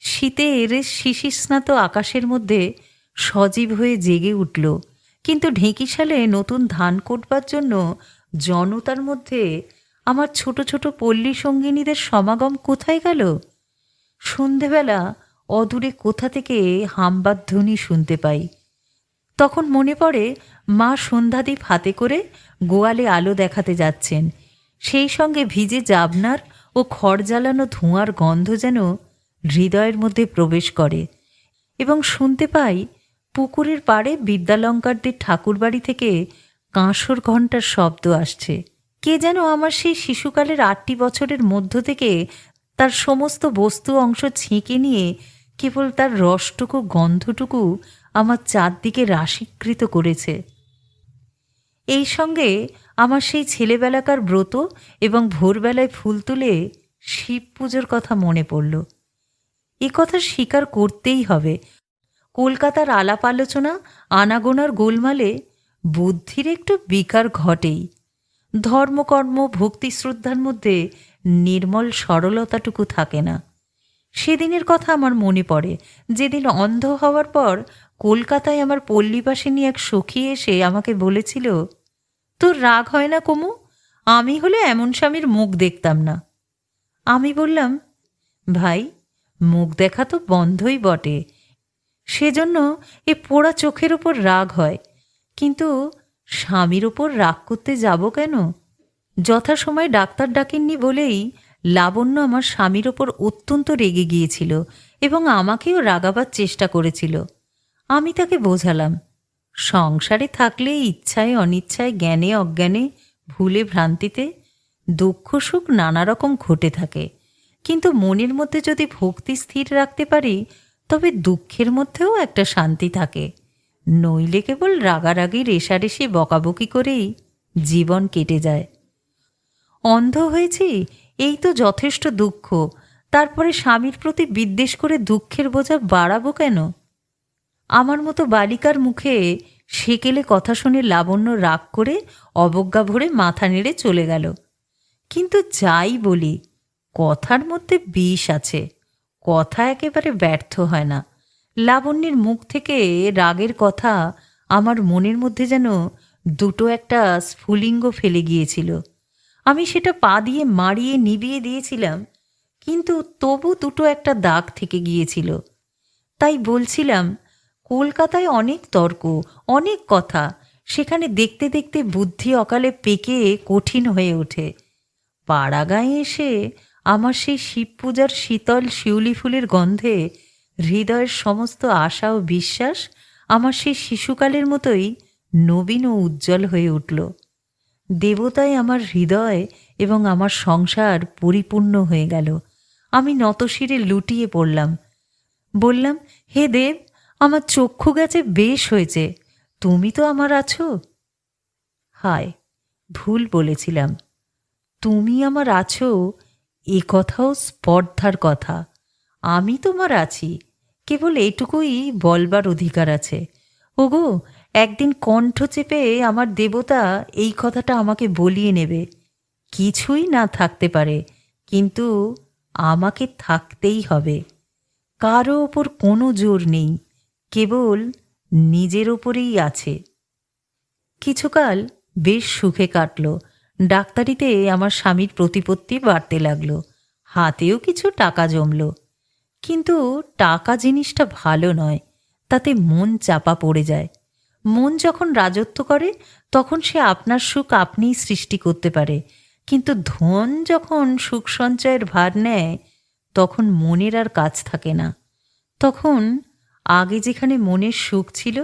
শীতের শিশিস্নাত আকাশের মধ্যে সজীব হয়ে জেগে উঠল, কিন্তু ঢেঁকিশালে নতুন ধান কোটবার জন্য জনতার মধ্যে আমার ছোট ছোট পল্লী সঙ্গিনীদের সমাগম কোথায় গেল? সন্ধেবেলা অদূরে কোথা থেকে হামবার ধ্বনি শুনতে পাই। তখন মনে পড়ে মা সন্ধ্যাদীপ হাতে করে গোয়ালে আলো দেখাতে যাচ্ছেন। সেই সঙ্গে ভিজে জাবনার ও খড় জ্বালানো ধোঁয়ার গন্ধ যেন হৃদয়ের মধ্যে প্রবেশ করে, এবং শুনতে পাই পুকুরের পাড়ে বিদ্যালঙ্কারদের ঠাকুরবাড়ি থেকে কাঁসর ঘণ্টার শব্দ আসছে। কে যেন আমার সেই শিশুকালের 8টি বছরের মধ্য থেকে তার সমস্ত বস্তু অংশ ছেঁকে নিয়ে কেবল তার রসটুকু গন্ধটুকু আমার চারদিকে রাশীকৃত করেছে। এই সঙ্গে আমার সেই ছেলেবেলাকার ব্রত এবং ভোরবেলায় ফুল তুলে শিব পুজোর কথা মনে পড়ল। এ কথা স্বীকার করতেই হবে, কলকাতার আলাপ আলোচনা আনাগোনার গোলমালে বুদ্ধির একটু বিকার ঘটেই। ধর্মকর্ম ভক্তি শ্রদ্ধার মধ্যে নির্মল সরলতাটুকু থাকে না। সেদিনের কথা আমার মনে পড়ে, যেদিন অন্ধ হওয়ার পর কলকাতায় আমার পল্লীবাসিনী এক সখী এসে আমাকে বলেছিল, তোর রাগ হয় না কমু? আমি হলে এমন স্বামীর মুখ দেখতাম না। আমি বললাম, ভাই, মুখ দেখা তো বন্ধই বটে, সেজন্য এ পোড়া চোখের ওপর রাগ হয়, কিন্তু স্বামীর ওপর রাগ করতে যাব কেন? যথাসময় ডাক্তার ডাকেননি বলেই লাবণ্য আমার স্বামীর ওপর অত্যন্ত রেগে গিয়েছিল এবং আমাকেও রাগাবার চেষ্টা করেছিল। আমি তাকে বোঝালাম, সংসারে থাকলে ইচ্ছায় অনিচ্ছায় জ্ঞানে অজ্ঞানে ভুলে ভ্রান্তিতে দুঃখ সুখ নানা রকম ঘটে থাকে, কিন্তু মনের মধ্যে যদি ভক্তি স্থির রাখতে পারি তবে দুঃখের মধ্যেও একটা শান্তি থাকে, নইলে কেবল রাগারাগি রেষারেষি বকাবকি করেই জীবন কেটে যায়। অন্ধ হয়েছি এই তো যথেষ্ট দুঃখ, তারপরে স্বামীর প্রতি বিদ্বেষ করে দুঃখের বোঝা বাড়াবো কেন? আমার মতো বালিকার মুখে সেকেলে কথা শুনে লাবণ্য রাগ করে অবজ্ঞা ভরে মাথা নেড়ে চলে গেল। কিন্তু যাই বলি, কথার মধ্যে বিষ আছে, কথা একেবারে ব্যর্থ হয় না। লাবণ্যের মুখ থেকে রাগের কথা আমার মনের মধ্যে যেন দুটো একটা স্ফুলিঙ্গ ফেলে গিয়েছিল। আমি সেটা পা দিয়ে মারিয়ে নিভিয়ে দিয়েছিলাম, কিন্তু তবু দুটো একটা দাগ থেকে গিয়েছিল। তাই বলছিলাম, কলকাতায় অনেক তর্ক, অনেক কথা, সেখানে দেখতে দেখতে বুদ্ধি অকালে পেকে কঠিন হয়ে ওঠে। পাড়াগাঁয়ে এসে আমার সেই শিব পূজার শীতল শিউলি ফুলের গন্ধে হৃদয়ের সমস্ত আশা ও বিশ্বাস আমার সেই শিশুকালের মতোই নবীন ও উজ্জ্বল হয়ে উঠল। দেবতায় আমার হৃদয় এবং আমার সংসার পরিপূর্ণ হয়ে গেল। আমি নতশিরে লুটিয়ে পড়লাম, বললাম, হে দেব, আমার চক্ষু গেছে, বেশ হয়েছে, তুমি তো আমার আছো। হায়, ভুল বলেছিলাম, তুমি আমার আছো এ কথাও স্পর্ধার কথা। আমি তোমার আছি, কেবল এইটুকুই বলবার অধিকার আছে। ওগো, একদিন কণ্ঠ চেপে আমার দেবতা এই কথাটা আমাকে বলিয়ে নেবে। কিছুই না থাকতে পারে, কিন্তু আমাকে থাকতেই হবে। কারো ওপর কোনো জোর নেই, কেবল নিজের ওপরেই আছে। কিছুকাল বেশ সুখে কাটল। ডাক্তারিতে আমার স্বামীর প্রতিপত্তি বাড়তে লাগল, হাতেও কিছু টাকা জমল। কিন্তু টাকা জিনিসটা ভালো নয়, তাতে মন চাপা পড়ে যায়। মন যখন রাজত্ব করে তখন সে আপনার সুখ আপনিই সৃষ্টি করতে পারে, কিন্তু ধন যখন সুখ সঞ্চয়ের ভার নেয় তখন মনের আর কাজ থাকে না। তখন আগে যেখানে মনের সুখ ছিল,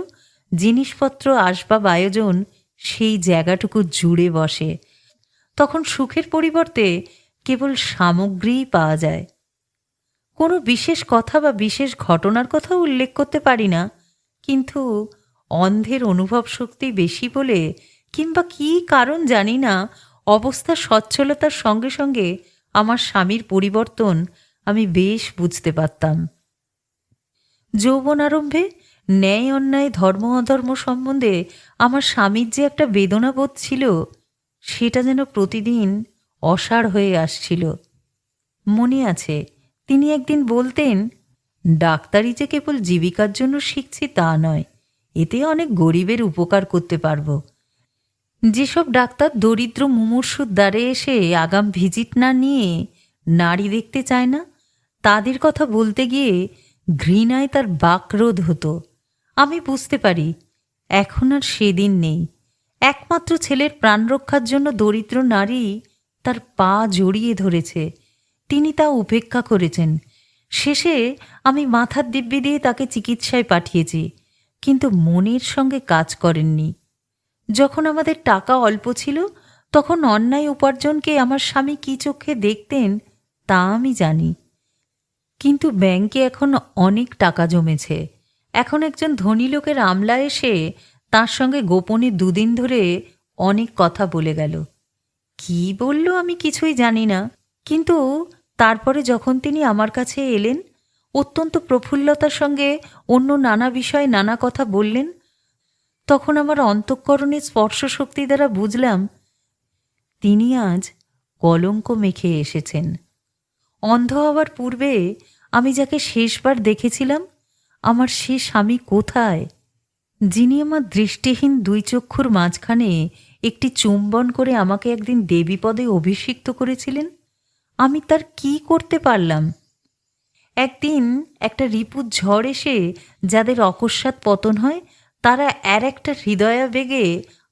জিনিসপত্র আসবাব আয়োজন সেই জায়গাটুকু জুড়ে বসে। তখন সুখের পরিবর্তে কেবল সামগ্রীই পাওয়া যায়। কোনো বিশেষ কথা বা বিশেষ ঘটনার কথা উল্লেখ করতে পারি না, কিন্তু অন্ধের অনুভব শক্তি বেশি বলে কিংবা কী কারণ জানি না, অবস্থা সচ্ছলতার সঙ্গে সঙ্গে আমার স্বামীর পরিবর্তন আমি বেশ বুঝতে পারতাম। যৌবন আরম্ভে ন্যায় অন্যায় ধর্ম অধর্ম সম্বন্ধে আমার স্বামীর যে একটা বেদনাবোধ ছিল, সেটা যেন প্রতিদিন অসাড় হয়ে আসছিল। মনে আছে, তিনি একদিন বলতেন, ডাক্তারি যে কেবল জীবিকার জন্য শিখছি তা নয়, এতে অনেক গরিবের উপকার করতে পারবো। যেসব ডাক্তার দরিদ্র মুমূর্ষুর দ্বারে এসে আগাম ভিজিট না নিয়ে নারী দেখতে চায় না, তাদের কথা বলতে গিয়ে ঘৃণায় তার বাকরোধ হতো। আমি বুঝতে পারি এখন আর সেদিন নেই। একমাত্র ছেলের প্রাণ রক্ষার জন্য দরিদ্র নারী তার পা জড়িয়ে ধরেছে, তিনি তা উপেক্ষা করেছেন। শেষে আমি মাথার দিব্যি দিয়ে তাকে চিকিৎসায় পাঠিয়েছি, কিন্তু মনের সঙ্গে কাজ করেননি। যখন আমাদের টাকা অল্প ছিল তখন অন্যায় উপার্জনকে আমার স্বামী কী চোখে দেখতেন তা আমি জানি, কিন্তু ব্যাংকে এখন অনেক টাকা জমেছে। এখন একজন ধনী লোকের আমলা এসে তার সঙ্গে গোপনে দুদিন ধরে অনেক কথা বলে গেল। কি বলল আমি কিছুই জানি না, কিন্তু তারপরে যখন তিনি আমার কাছে এলেন, অত্যন্ত প্রফুল্লতার সঙ্গে অন্য নানা বিষয়ে নানা কথা বললেন, তখন আমার অন্তঃকরণের স্পর্শ শক্তি দ্বারা বুঝলাম তিনি আজ কলঙ্ক মেখে এসেছেন। অন্ধ হওয়ার পূর্বে আমি যাকে শেষবার দেখেছিলাম, আমার সে স্বামী কোথায়, যিনি আমার দৃষ্টিহীন দুই চক্ষুর মাঝখানে একটি চুম্বন করে আমাকে একদিন দেবীপদে অভিষিক্ত করেছিলেন? আমি তার কি করতে পারলাম? একদিন একটা রিপুর ঝড় এসে যাদের অকস্মাৎ পতন হয়, তারা আর একটা হৃদয়াবেগে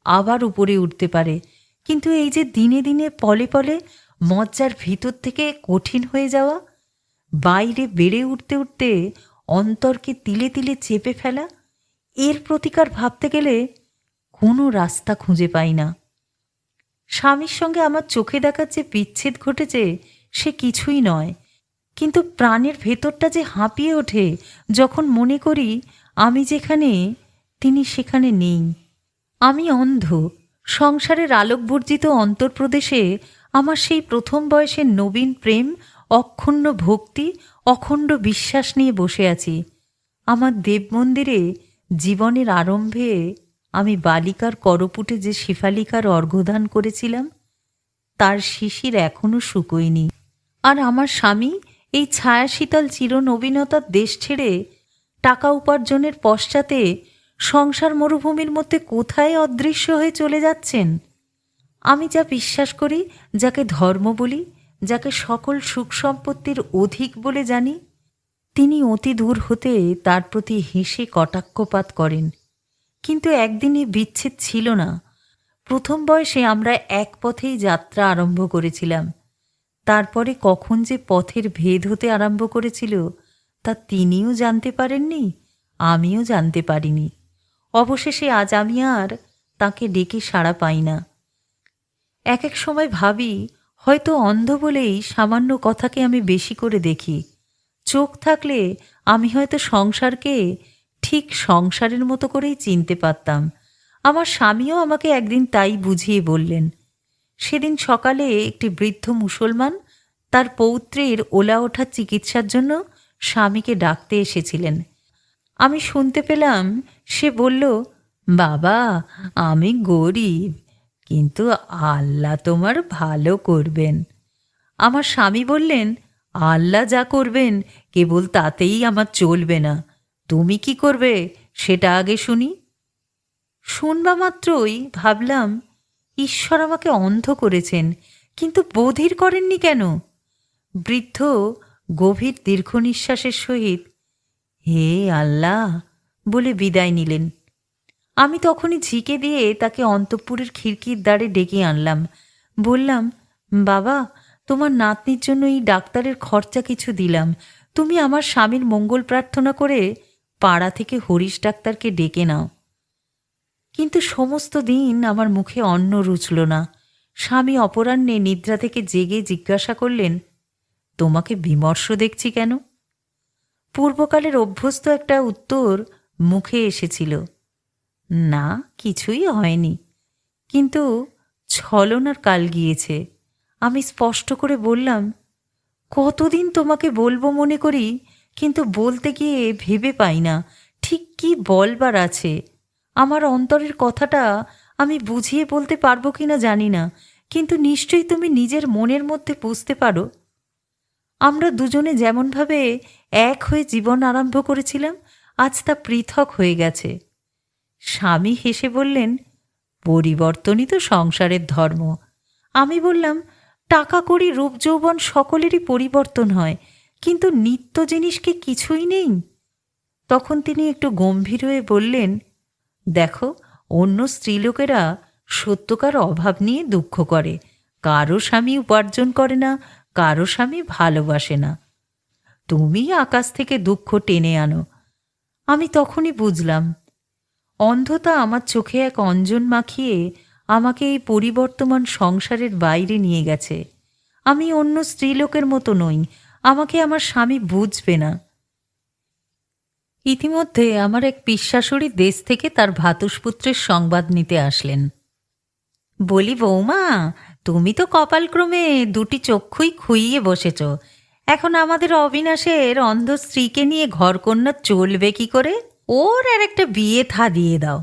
আবার উপরে উঠতে পারে, কিন্তু এই যে দিনে দিনে পলে পলে মজ্জার ভিতর থেকে কঠিন হয়ে যাওয়া, বাইরে বেড়ে উঠতে উঠতে অন্তরকে তিলে তিলে চেপে ফেলা, এর প্রতিকার ভাবতে গেলে কোনো রাস্তা খুঁজে পাই না। স্বামীর সঙ্গে আমার চোখে দেখার যে বিচ্ছেদ ঘটেছে সে কিছুই নয়, কিন্তু প্রাণের ভেতরটা যে হাঁপিয়ে ওঠে যখন মনে করি আমি যেখানে তিনি সেখানে নেই। আমি অন্ধ। সংসারের আলোকবর্জিত অন্তর্প্রদেশে আমার সেই প্রথম বয়সের নবীন প্রেম, অক্ষুণ্ণ ভক্তি, অখণ্ড বিশ্বাস নিয়ে বসে আছি। আমার দেবমন্দিরে জীবনের আরম্ভে আমি বালিকার করপুটে যে শিফালিকার অর্ঘ্যদান করেছিলাম তার শিশির এখনো শুকোয়নি। আর আমার স্বামী এই ছায়াশীতল চিরনবীনতার দেশ ছেড়ে টাকা উপার্জনের পশ্চাতে সংসার মরুভূমির মধ্যে কোথায় অদৃশ্য হয়ে চলে যাচ্ছেন। আমি যা বিশ্বাস করি, যাকে ধর্ম বলি, যাকে সকল সুখ সম্পত্তির অধিক বলে জানি, তিনি অতি দূর হতে তার প্রতি হেসে কটাক্ষপাত করেন। কিন্তু একদিনই বিচ্ছেদ ছিল না। প্রথম বয়সে আমরা এক পথেই যাত্রা আরম্ভ করেছিলাম। তারপরে কখন যে পথের ভেদ হতে আরম্ভ করেছিল তা তিনিও জানতে পারেননি, আমিও জানতে পারিনি। অবশেষে আজ আমি আর তাকে ডেকে সাড়া পাই না। এক এক সময় ভাবি, হয়তো অন্ধ বলেই সামান্য কথাকে আমি বেশি করে দেখি। চোখ থাকলে আমি হয়তো সংসারকে ঠিক সংসারের মতো করেই চিনতে পারতাম। আমার স্বামীও আমাকে একদিন তাই বুঝিয়ে বললেন। সেদিন সকালে একটি বৃদ্ধ মুসলমান তার পৌত্রের ওলা ওঠার চিকিৎসার জন্য স্বামীকে ডাকতে এসেছিলেন। আমি শুনতে পেলাম সে বলল, বাবা, আমি গরিব, কিন্তু আল্লাহ তোমার ভালো করবেন। আমার স্বামী বললেন, আল্লাহ যা করবেন কেবল তাতেই আমার চলবে না, তুমি কি করবে সেটা আগে শুনি। শুনবা মাত্রই ভাবলাম, ঈশ্বর আমাকে অন্ধ করেছেন, কিন্তু বধির করেননি কেন? বৃদ্ধ গভীর দীর্ঘ নিঃশ্বাসের সহিত হে আল্লাহ বলে বিদায় নিলেন। আমি তখনই ঝিকে দিয়ে তাকে অন্তঃপুরের খিড়কির দ্বারে ডেকে আনলাম। বললাম, বাবা, তোমার নাতনির জন্য এই ডাক্তারের খরচা কিছু দিলাম, তুমি আমার স্বামীর মঙ্গল প্রার্থনা করে পাড়া থেকে হরিশ ডাক্তারকে ডেকে নাও। কিন্তু সমস্ত দিন আমার মুখে অন্ন রুচল না। স্বামী অপরাহ্নে নিদ্রা থেকে জেগে জিজ্ঞাসা করলেন, তোমাকে বিমর্ষ দেখছি কেন? পূর্বকালের অভ্যস্ত একটা উত্তর মুখে এসেছিল, না কিছুই হয়নি, কিন্তু ছলনার কাল গিয়েছে। আমি স্পষ্ট করে বললাম, কতদিন তোমাকে বলবো মনে করি, কিন্তু বলতে গিয়ে ভেবে পাই না ঠিক কি বলবার আছে। আমার অন্তরের কথাটা আমি বুঝিয়ে বলতে পারবো কিনা জানি না, কিন্তু নিশ্চয়ই তুমি নিজের মনের মধ্যে বুঝতে পারো। আমরা দুজনে যেমনভাবে এক হয়ে জীবন আরম্ভ করেছিলাম, আজ তা পৃথক হয়ে গেছে। স্বামী হেসে বললেন, পরিবর্তনই তো সংসারের ধর্ম। আমি বললাম, টাকা কড়ি রূপ যৌবন সকলেরই পরিবর্তন হয়, কিন্তু নিত্য জিনিস কি কিছুই নেই? তখন তিনি একটু গম্ভীর হয়ে বললেন, দেখো, অন্য স্ত্রীলোকেরা সত্যকার অভাব নিয়ে দুঃখ করে, কারো স্বামী উপার্জন করে না, কারো স্বামী ভালোবাসে না। তুমি আকাশ থেকে দুঃখ টেনে আনো। আমি তখনই বুঝলাম, অন্ধতা আমার চোখে এক অঞ্জন মাখিয়ে আমাকে এই পরিবর্তমান সংসারের বাইরে নিয়ে গেছে। আমি অন্য স্ত্রীলোকের মতো নই, আমাকে আমার স্বামী বুঝবে না। ইতিমধ্যে আমার এক পিস্যাশুড়ি দেশ থেকে তার ভ্রাতুষ্পুত্রের সংবাদ নিতে আসলেন। বলি, বৌমা, তুমি তো কপালক্রমে দুটি চক্ষুই খুইয়ে বসেছ, এখন আমাদের অবিনাশের অন্ধ স্ত্রীকে নিয়ে ঘরকন্যা চলবে কি করে? ওর আর একটা বিয়ে থা দিয়ে দাও।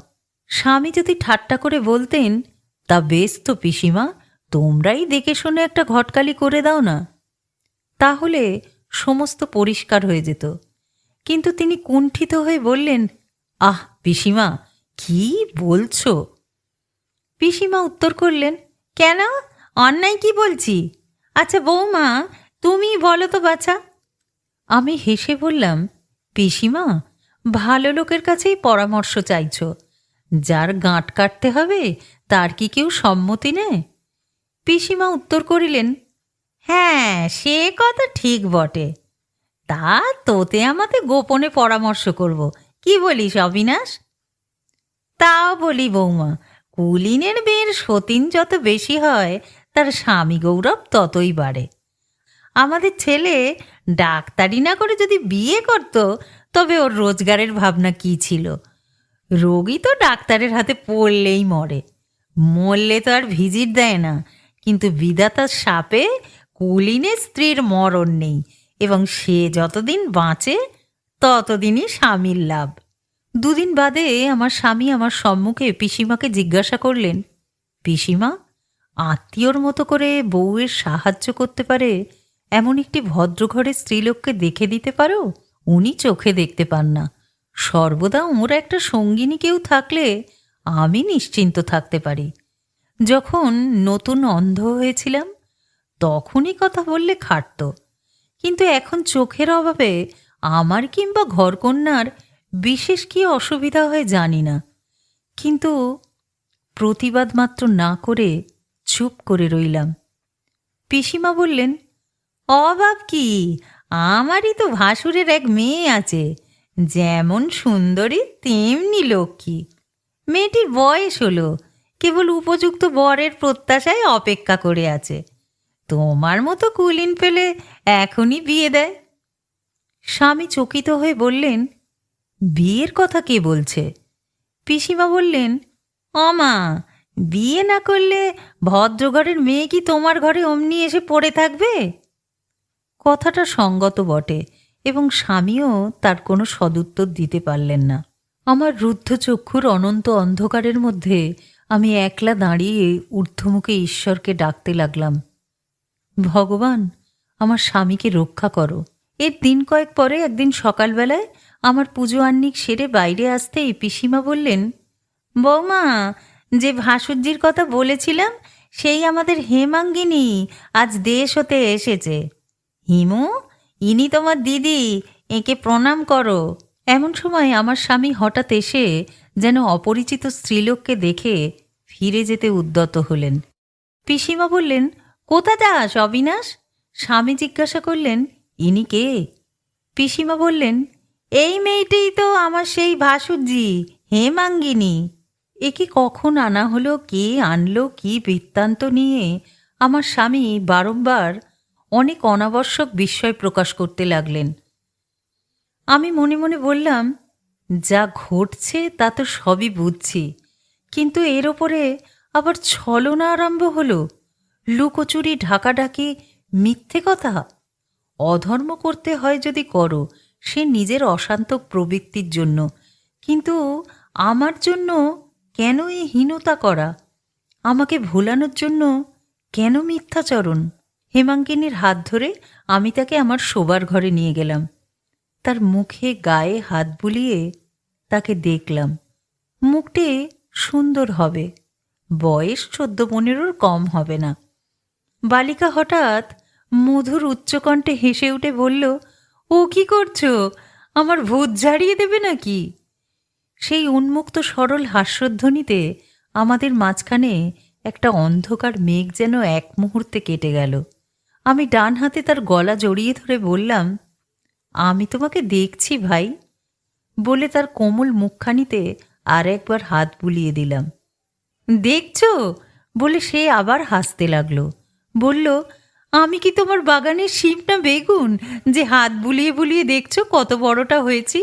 স্বামী যদি ঠাট্টা করে বলতেন, তা বেশ তো পিসিমা, তোমরাই দেখে শুনে একটা ঘটকালি করে দাও না, তাহলে সমস্ত পরিষ্কার হয়ে যেত। কিন্তু তিনি কুণ্ঠিত হয়ে বললেন, আহ পিসিমা, কি বলছো? পিসিমা উত্তর করলেন, কেন, অন্যায় কি বলছি? আচ্ছা বৌমা, তুমি বলো তো বাছা। আমি হেসে বললাম, পিসিমা, ভালো লোকের কাছেই পরামর্শ চাইছ, যার গাঁট কাটতে হবে তার কি কেউ সম্মতি নেয়? পিসিমা উত্তর করিলেন, হ্যাঁ, সে কথা ঠিক বটে। তা তোতে আমাতে গোপনে পরামর্শ করব, কি বলিস অবিনাশ? তাও বলি বৌমা, কুলিনের মেয়ের সতীন যত বেশি হয় তার স্বামী গৌরব ততই বাড়ে। আমাদের ছেলে ডাক্তারি না করে যদি বিয়ে করত, তবে ওর রোজগারের ভাবনা কি ছিল? রোগী তো ডাক্তারের হাতে পড়লেই মরে, মরলে তো আর ভিজিট দেয় না। কিন্তু বিধাতার শাপে কুলিনের স্ত্রীর মরণ নেই, এবং সে যতদিন বাঁচে ততদিনই স্বামীর লাভ। দুদিন বাদে আমার স্বামী আমার সম্মুখে পিসিমাকে জিজ্ঞাসা করলেন, পিসিমা, আত্মীয়র মতো করে বউয়ের সাহায্য করতে পারে এমন একটি ভদ্রঘরের স্ত্রীলোককে দেখে দিতে পারো? উনি চোখে দেখতে পান না, সর্বদা ওর একটা সঙ্গিনী কেউ থাকলে আমি নিশ্চিন্ত থাকতে পারি। যখন নতুন অন্ধ হয়েছিলাম তখনই কথা বললে খাটত, কিন্তু এখন চোখের অভাবে আমার কিংবা ঘরকন্যার বিশেষ কি অসুবিধা হয় জানি না। কিন্তু প্রতিবাদ মাত্র না করে চুপ করে রইলাম। পিসিমা বললেন, অভাব কি? আমারই তো ভাসুরের এক মেয়ে আছে, যেমন সুন্দরী তেমনি লক্ষ্মী। মেয়েটির বয়স হলো, কেবল উপযুক্ত বরের প্রত্যাশায় অপেক্ষা করে আছে। তোমার মতো কুলিন পেলে এখনই বিয়ে দেয়। স্বামী চকিত হয়ে বললেন, বিয়ের কথা কে বলছে? পিসিমা বললেন, অমা, বিয়ে না করলে ভদ্রঘরের মেয়ে কি তোমার ঘরে অমনি এসে পড়ে থাকবে? কথাটা সঙ্গত বটে, এবং স্বামীও তার কোনো সদুত্তর দিতে পারলেন না। আমার রুদ্ধ চক্ষুর অনন্ত অন্ধকারের মধ্যে আমি একলা দাঁড়িয়ে ঊর্ধ্বমুখে ঈশ্বরকে ডাকতে লাগলাম, ভগবান, আমার স্বামীকে রক্ষা করো। এর দিন কয়েক পরে একদিন সকালবেলায় আমার পুজো আহ্নিক সেরে বাইরে আসতেই পিসিমা বললেন, বৌমা, যে ভাসুরজির কথা বলেছিলাম সেই আমাদের হেমাঙ্গিনী আজ দেশ হতে এসেছে। হিমু, ইনি তোমার দিদি, একে প্রণাম করো। এমন সময় আমার স্বামী হঠাৎ এসে যেন অপরিচিত স্ত্রীলোককে দেখে ফিরে যেতে উদ্যত হলেন। পিসিমা বললেন, কোথা যাস অবিনাশ? স্বামী জিজ্ঞাসা করলেন, ইনি কে? পিসিমা বললেন, এই মেয়েটিই তো আমার সেই ভাসুরজি, হেমাঙ্গিনী। একে কখন আনা হলো, কে আনলো, কি বৃত্তান্ত নিয়ে আমার স্বামী বারংবার অনেক অনাবশ্যক বিস্ময় প্রকাশ করতে লাগলেন। আমি মনে মনে বললাম, যা ঘটছে তা তো সবই বুঝছি, কিন্তু এর ওপরে আবার ছলনা আরম্ভ হলো, লুকোচুরি, ঢাকাঢাকি, মিথ্যে কথা। অধর্ম করতে হয় যদি করো, সে নিজের অশান্ত প্রবৃত্তির জন্য, কিন্তু আমার জন্য কেন এই হীনতা করা? আমাকে ভোলানোর জন্য কেন মিথ্যাচরণ? হেমাঙ্গিনীর হাত ধরে আমি তাকে আমার শোবার ঘরে নিয়ে গেলাম। তার মুখে গায়ে হাত বুলিয়ে তাকে দেখলাম। মুখটি সুন্দর হবে, বয়স 14-15 কম হবে না। বালিকা হঠাৎ মধুর উচ্চকণ্ঠে হেসে উঠে বলল, ও কি করছো? আমার ভূত ঝাড়িয়ে দেবে নাকি? সেই উন্মুক্ত সরল হাস্যধ্বনিতে আমাদের মাঝখানে একটা অন্ধকার মেঘ যেন এক মুহূর্তে কেটে গেল। আমি ডান হাতে তার গলা জড়িয়ে ধরে বললাম, আমি তোমাকে দেখছি ভাই, বলে তার কোমল মুখখানিতে আর একবার হাত বুলিয়ে দিলাম। দেখছো? বলে সে আবার হাসতে লাগলো। বলল, আমি কি তোমার বাগানের শিম না বেগুন যে হাত বুলিয়ে বুলিয়ে দেখছো কত বড়টা হয়েছি?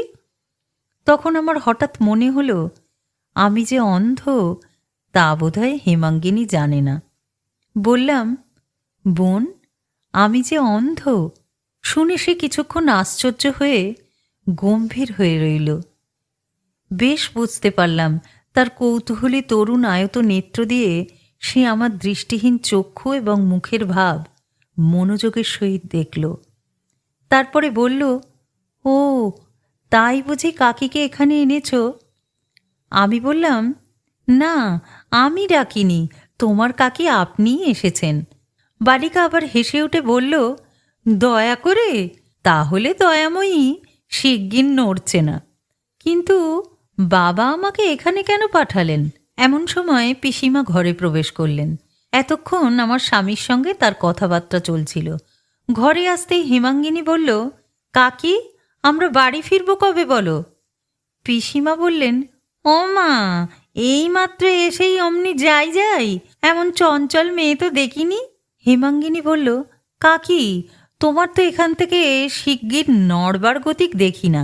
তখন আমার হঠাৎ মনে হলো, আমি যে অন্ধ তা বোধহয় হেমাঙ্গিনী জানে না। বললাম, বোন, আমি যে অন্ধ। শুনে সে কিছুক্ষণ আশ্চর্য হয়ে গম্ভীর হয়ে রইল। বেশ বুঝতে পারলাম তার কৌতূহলী তরুণ আয়ত নেত্র দিয়ে সে আমার দৃষ্টিহীন চক্ষু এবং মুখের ভাব মনোযোগের সহিত দেখল। তারপরে বলল, ও তাই বুঝি কাকিকে এখানে এনেছ? আমি বললাম, না, আমি ডাকিনি, তোমার কাকি আপনিই এসেছেন। বালিকা আবার হেসে উঠে বলল, দয়া করে? তাহলে দয়াময়ী শিগগির নড়ছে না, কিন্তু বাবা আমাকে এখানে কেন পাঠালেন? এমন সময় পিসিমা ঘরে প্রবেশ করলেন। এতক্ষণ আমার স্বামীর সঙ্গে তার কথাবার্তা চলছিল। ঘরে আসতেই হেমাঙ্গিনী বলল, কাকি, আমরা বাড়ি ফিরবো কবে বলো? পিসিমা বললেন, ও মা, এইমাত্র এসেই অমনি যাই যাই, এমন চঞ্চল মেয়ে তো দেখিনি। হেমাঙ্গিনী বলল, কাকি, তোমার তো এখান থেকে শিগগির নড়বার গতিক দেখি না।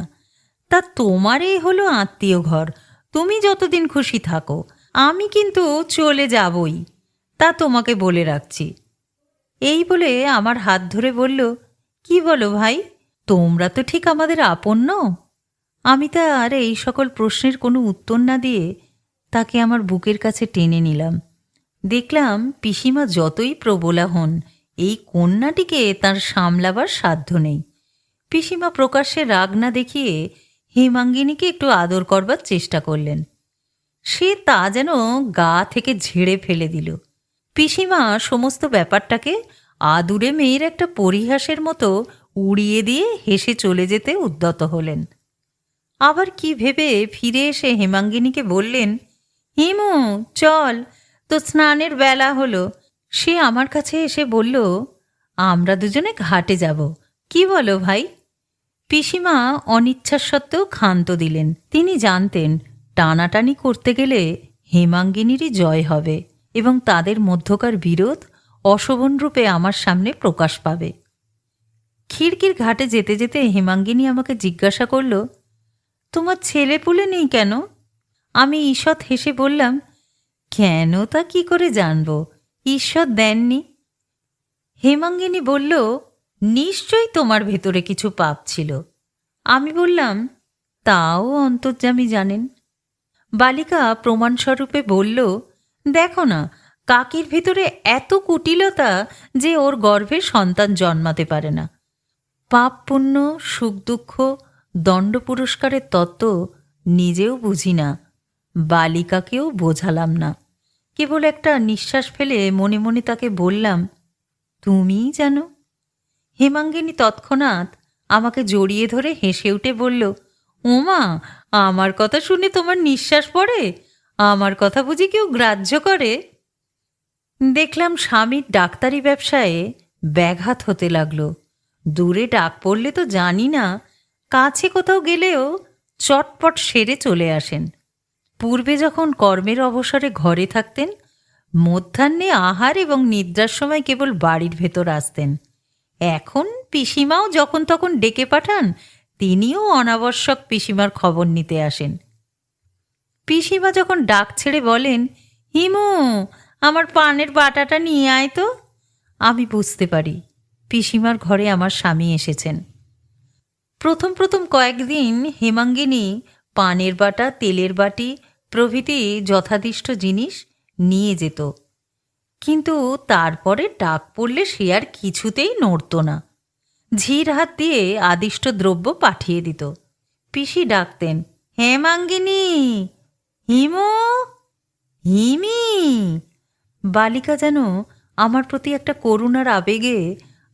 তা তোমার এই হলো আত্মীয় ঘর, তুমি যতদিন খুশি থাকো, আমি কিন্তু চলে যাবই, তা তোমাকে বলে রাখছি। এই বলে আমার হাত ধরে বলল, কি বলো ভাই, তোমরা তো ঠিক আমাদের আপন নও? আমি তার এই সকল প্রশ্নের কোনো উত্তর না দিয়ে তাকে আমার বুকের কাছে টেনে নিলাম। দেখলাম পিসিমা যতই প্রবলা হন, এই কন্যাটিকে তার সামলাবার সাধ্য নেই। পিসিমা প্রকাশ্যে রাগ না দেখিয়ে হেমাঙ্গিনীকে একটু আদর করবার চেষ্টা করলেন। সে তা যেন গা থেকে ঝেড়ে ফেলে দিল। পিসিমা সমস্ত ব্যাপারটাকে আদুরে মেয়ের একটা পরিহাসের মতো উড়িয়ে দিয়ে হেসে চলে যেতে উদ্যত হলেন। আবার কি ভেবে ফিরে এসে হেমাঙ্গিনীকে বললেন, হিমু, চল, তো স্নানের বেলা হলো। সে আমার কাছে এসে বলল, আমরা দুজনে ঘাটে যাব, কি বলো ভাই? পিসিমা অনিচ্ছা সত্ত্বেও ক্ষান্ত দিলেন। তিনি জানতেন টানাটানি করতে গেলে হেমাঙ্গিনীরই জয় হবে এবং তাদের মধ্যকার বিরোধ অশোভন রূপে আমার সামনে প্রকাশ পাবে। খিড়কির ঘাটে যেতে যেতে হেমাঙ্গিনী আমাকে জিজ্ঞাসা করল, তোমার ছেলে পুলে নেই কেন? আমি ঈষৎ হেসে বললাম, কেন তা কি করে জানব, ঈশ্বর দেননি। হেমাঙ্গিনী বলল, নিশ্চয়ই তোমার ভেতরে কিছু পাপ ছিল। আমি বললাম, তাও অন্তর্যামী জানেন। বালিকা প্রমাণস্বরূপে বলল, দেখো না, কাকির ভেতরে এত কুটিলতা যে ওর গর্ভে সন্তান জন্মাতে পারে না। পাপ পুণ্য, সুখ দুঃখ, দণ্ড পুরস্কারের তত্ত্ব নিজেও বুঝি না, বালিকাকেও বোঝালাম না। কেবল একটা নিঃশ্বাস ফেলে মনে মনে তাকে বললাম, তুমিই জানো। হেমাঙ্গিনী তৎক্ষণাৎ আমাকে জড়িয়ে ধরে হেসে উঠে বলল, ওমা, আমার কথা শুনে তোমার নিঃশ্বাস পড়ে? আমার কথা বুঝি কেউ গ্রাহ্য করে? দেখলাম স্বামীর ডাক্তারি ব্যবসায়ে ব্যাঘাত হতে লাগলো। দূরে ডাক পড়লে তো জানি না, কাছে কোথাও গেলেও চটপট সেরে চলে আসেন। পূর্বে যখন কর্মের অবসরে ঘরে থাকতেন, মধ্যাহ্নে আহার এবং নিদ্রার সময় কেবল বাড়ির ভেতর আসতেন। এখন পিসিমাও যখন তখন ডেকে পাঠান, তিনিও অনাবশ্যক পিসিমার খবর নিতে আসেন। পিসিমা যখন ডাক ছেড়ে বলেন, হিমু, আমার পানের বাটাটা নিয়ে আয় তো, আমি বুঝতে পারি পিসিমার ঘরে আমার স্বামী এসেছেন। প্রথম প্রথম কয়েকদিন হেমাঙ্গিনী পানের বাটা, তেলের বাটি প্রভৃতি যথাদিষ্ট জিনিস নিয়ে যেত, কিন্তু তারপরে ডাক পড়লে সে আর কিছুতেই নড়ত না। ঝির হাত দিয়ে আদিষ্ট দ্রব্য পাঠিয়ে দিত। পিসি ডাকতেন, হেমাঙ্গিনী, হিমু, হিমি। বালিকা যেন আমার প্রতি একটা করুণার আবেগে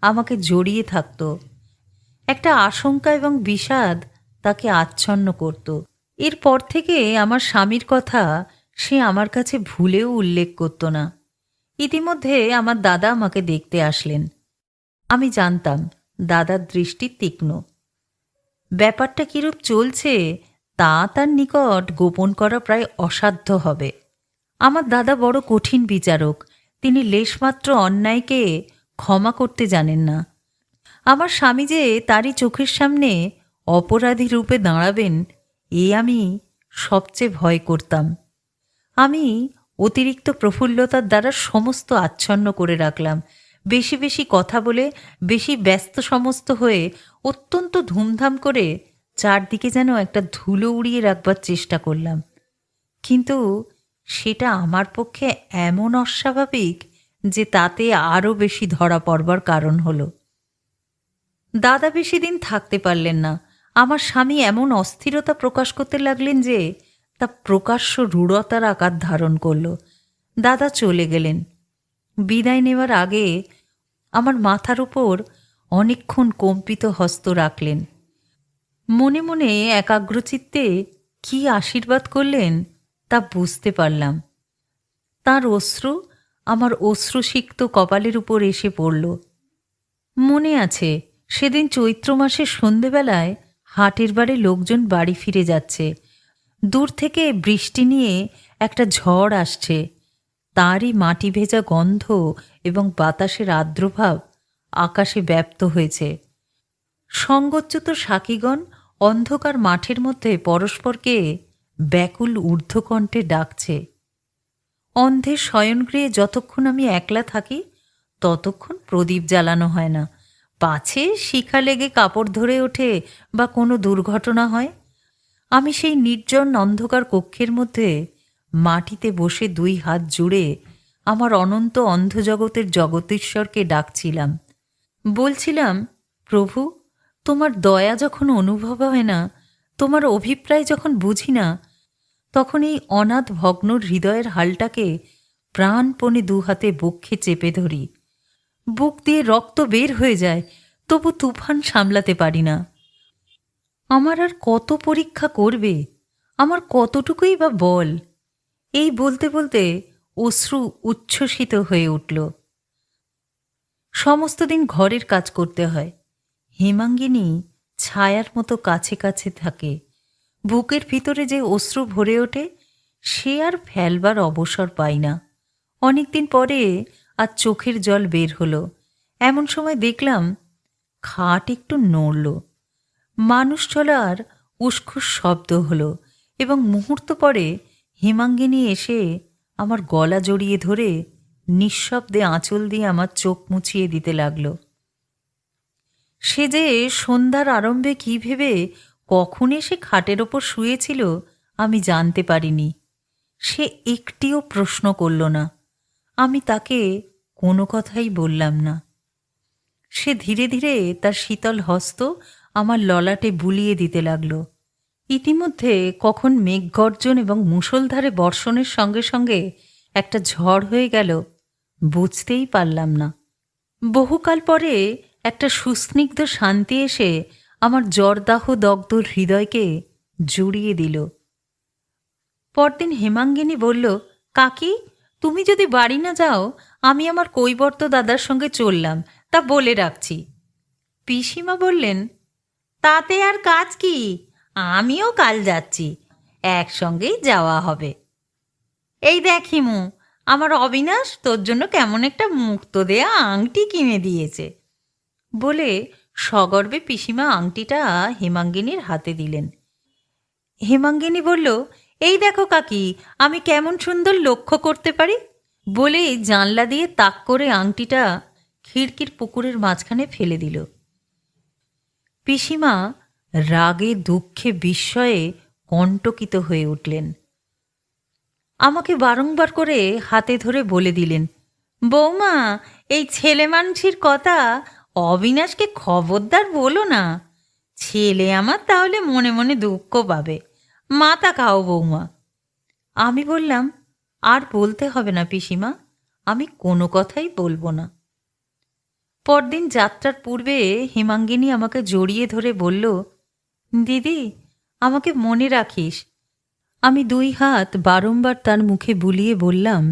আমাকে জড়িয়ে থাকত। একটা আশঙ্কা এবং বিষাদ তাকে আচ্ছন্ন করত। এরপর থেকে আমার স্বামীর কথা সে আমার কাছে ভুলেও উল্লেখ করত না। ইতিমধ্যে আমার দাদা আমাকে দেখতে আসলেন। আমি জানতাম দাদার দৃষ্টি তীক্ষ্ণ। ব্যাপারটা কিরূপ চলছে তা তার নিকট গোপন করা প্রায় অসাধ্য হবে। আমার দাদা বড় কঠিন বিচারক, তিনি লেশমাত্র অন্যায়কে ক্ষমা করতে জানেন না। আমার স্বামী যে তারই চোখের সামনে অপরাধী রূপে দাঁড়াবেন, এ আমি সবচেয়ে ভয় করতাম। আমি অতিরিক্ত প্রফুল্লতার দ্বারা সমস্ত আচ্ছন্ন করে রাখলাম। বেশি বেশি কথা বলে, বেশি ব্যস্ত সমস্ত হয়ে, অত্যন্ত ধুমধাম করে চারদিকে যেন একটা ধুলো উড়িয়ে রাখবার চেষ্টা করলাম। কিন্তু সেটা আমার পক্ষে এমন অস্বাভাবিক যে তাতে আরও বেশি ধরা পড়বার কারণ হলো। দাদা বেশি দিন থাকতে পারলেন না। আমার স্বামী এমন অস্থিরতা প্রকাশ করতে লাগলেন যে তা প্রকাশ্য রূঢ়তার আকার ধারণ করল। দাদা চলে গেলেন। বিদায় নেওয়ার আগে আমার মাথার উপর অনেকক্ষণ কম্পিত হস্ত রাখলেন। মনে মনে একাগ্রচিত্তে কি আশীর্বাদ করলেন তা বুঝতে পারলাম। তাঁর অশ্রু আমার অশ্রুসিক্ত কপালের উপর এসে পড়ল। মনে আছে সেদিন চৈত্র মাসের সন্ধেবেলায় হাটের বারে লোকজন বাড়ি ফিরে যাচ্ছে। দূর থেকে বৃষ্টি নিয়ে একটা ঝড় আসছে। তারই মাটি ভেজা গন্ধ এবং বাতাসের আর্দ্রভাব আকাশে ব্যাপ্ত হয়েছে। সঙ্গচ্যুত সাকিগণ অন্ধকার মাঠের মধ্যে পরস্পরকে ব্যাকুল ঊর্ধ্বকণ্ঠে ডাকছে। অন্ধের শয়নগৃহে যতক্ষণ আমি একলা থাকি ততক্ষণ প্রদীপ জ্বালানো হয় না, পাছে শিখা লেগে কাপড় ধরে ওঠে বা কোনো দুর্ঘটনা হয়। আমি সেই নির্জন অন্ধকার কক্ষের মধ্যে মাটিতে বসে 2 হাত জুড়ে আমার অনন্ত অন্ধজগতের জগদীশ্বরকে ডাকছিলাম। বলছিলাম, প্রভু, তোমার দয়া যখন অনুভব হয় না, তোমার অভিপ্রায় যখন বুঝি না, তখন এই অনাথ ভগ্ন হৃদয়ের হালটাকে প্রাণপণে 2 হাতে বক্ষে চেপে ধরি। বুক দিয়ে রক্ত বের হয়ে যায়, তবু তুফান সামলাতে পারি না। আমার আর কত পরীক্ষা করবে? আমার কতটুকুই বা বল? এই বলতে বলতে অশ্রু উচ্ছ্বসিত হয়ে উঠল। সমস্ত দিন ঘরের কাজ করতে হয়। হেমাঙ্গিনী ছায়ার মতো কাছে কাছে থাকে। বুকের ভিতরে যে অশ্রু ভরে ওঠে সে আর ফেলবার অবসর পাই না। অনেকদিন পরে আর চোখের জল বের হলো। এমন সময় দেখলাম খাট একটু নড়ল। মানুষ চলার উস্খুস শব্দ হলো এবং মুহূর্ত পরে হেমাঙ্গিনী এসে আমার গলা জড়িয়ে ধরে নিঃশব্দে আঁচল দিয়ে আমার চোখ মুছিয়ে দিতে লাগল। সে যে সন্ধ্যার আরম্ভে কি ভেবে কখন এসে খাটের ওপর শুয়েছিল আমি জানতে পারিনি। সে একটিও প্রশ্ন করল না। আমি তাকে কোনো কথাই বললাম না। সে ধীরে ধীরে তার শীতল হস্ত আমার ললাটে বুলিয়ে দিতে লাগল। ইতিমধ্যে কখন মেঘগর্জন এবং মুষলধারে বর্ষণের সঙ্গে সঙ্গে একটা ঝড় হয়ে গেল বুঝতেই পারলাম না। বহুকাল পরে একটা সুস্নিগ্ধ শান্তি এসে আমার জরদাহ দগ্ধ হৃদয়কে জুড়িয়ে দিল। পরদিন হেমাঙ্গিনী বলল, কাকি, তুমি যদি বাড়ি না যাও আমি আমার কৈবর্ত দাদার সঙ্গে চললাম, তা বলে রাখছি। পিসিমা বললেন, তাতে আর কাজ কি, আমিও কাল যাচ্ছি, একসঙ্গেই যাওয়া হবে। এই দেখ হিমু, আমার অবিনাশ তোর জন্য কেমন একটা মুক্ত দেয়া আংটি কিনে দিয়েছে। বলে সগর্বে পিসিমা আংটিটা হেমাঙ্গিনীর হাতে দিলেন। হেমাঙ্গিনী বলল, এই দেখো কাকি, আমি কেমন সুন্দর লক্ষ্য করতে পারি। বলে জানলা দিয়ে তাক করে আংটিটা খিড়কির পুকুরের মাঝখানে ফেলে দিল। পিসিমা রাগে দুঃখে বিস্ময়ে কণ্টকিত হয়ে উঠলেন। আমাকে বারংবার করে হাতে ধরে বলে দিলেন, বৌমা, এই ছেলে মানুষের কথা অবিনাশকে খবরদার বলো না। ছেলে আমার তাহলে মনে মনে দুঃখ পাবে। মাথা খাও বৌমা। আমি বললাম, আর বলতে হবে না পিসিমা, আমি কোনো কথাই বলবো না। পরদিন যাত্রার পূর্বে হেমাঙ্গিনী আমাকে জড়িয়ে ধরে বলল, দিদি, আমাকে মনে রাখিস। আমি 2 হাত বারংবার তার মুখে বুলিয়ে বললাম,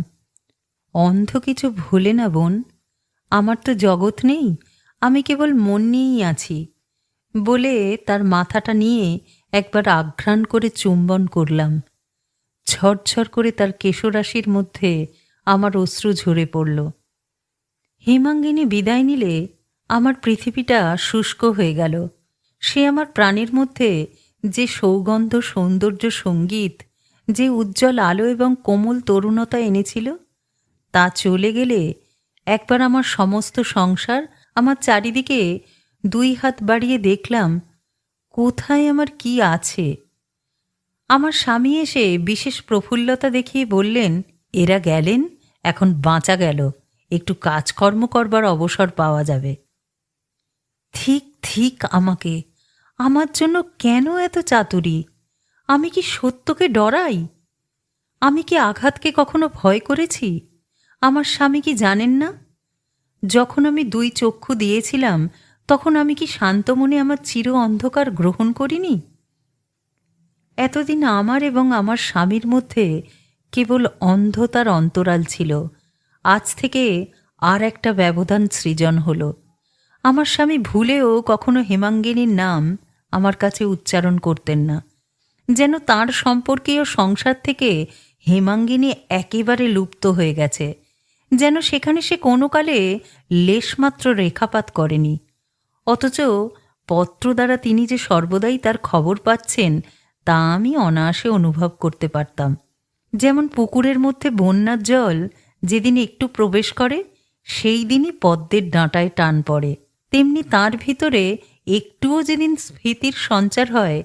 অন্ধ কিছু ভোলে না বোন, আমার তো জগৎ নেই, আমি কেবল মন নিয়েই আছি। বলে তার মাথাটা নিয়ে একবার আঘ্রাণ করে চুম্বন করলাম। ঝরঝর করে তার কেশরাশির মধ্যে আমার অশ্রু ঝরে পড়ল। হেমাঙ্গিনী বিদায় নিলে আমার পৃথিবীটা শুষ্ক হয়ে গেল। সে আমার প্রাণের মধ্যে যে সৌগন্ধ, সৌন্দর্য, সঙ্গীত, যে উজ্জ্বল আলো এবং কোমল তরুণতা এনেছিল তা চলে গেলে একবার আমার সমস্ত সংসার, আমার চারিদিকে 2 হাত বাড়িয়ে দেখলাম কোথায় আমার কি আছে। আমার স্বামী এসে বিশেষ প্রফুল্লতা দেখিয়ে বললেন, এরা গেলেন, এখন বাঁচা গেল, একটু কাজকর্ম করবার অবসর পাওয়া যাবে। ঠিক ঠিক আমাকে, আমার জন্য কেন এত চাতুরী? আমি কি সত্যকে ডরাই? আমি কি আঘাতকে কখনো ভয় করেছি? আমার স্বামী কি জানেন না? যখন আমি 2 চক্ষু দিয়েছিলাম তখন আমি কি শান্ত মনে আমার চির অন্ধকার গ্রহণ করিনি? এতদিন আমার এবং আমার স্বামীর মধ্যে কেবল অন্ধতার অন্তরাল ছিল, আজ থেকে আর একটা ব্যবধান সৃজন হলো। আমার স্বামী ভুলেও কখনো হেমাঙ্গিনীর নাম আমার কাছে উচ্চারণ করতেন না, যেন তার সম্পর্কীয় সংসার থেকে হেমাঙ্গিনী একেবারে লুপ্ত হয়ে গেছে, যেন সেখানে সে কোনো কালে লেশমাত্র রেখাপাত করেনি। অথচ পত্র দ্বারা তিনি যে সর্বদাই তার খবর পাচ্ছেন তা আমি অনায়াসে অনুভব করতে পারতাম। যেমন পুকুরের মধ্যে বন্যার জল যেদিন একটু প্রবেশ করে সেই দিনই পদ্মের ডাঁটায় টান পড়ে, তেমনি তার ভিতরে একটুও যেদিন স্ফীতির সঞ্চার হয়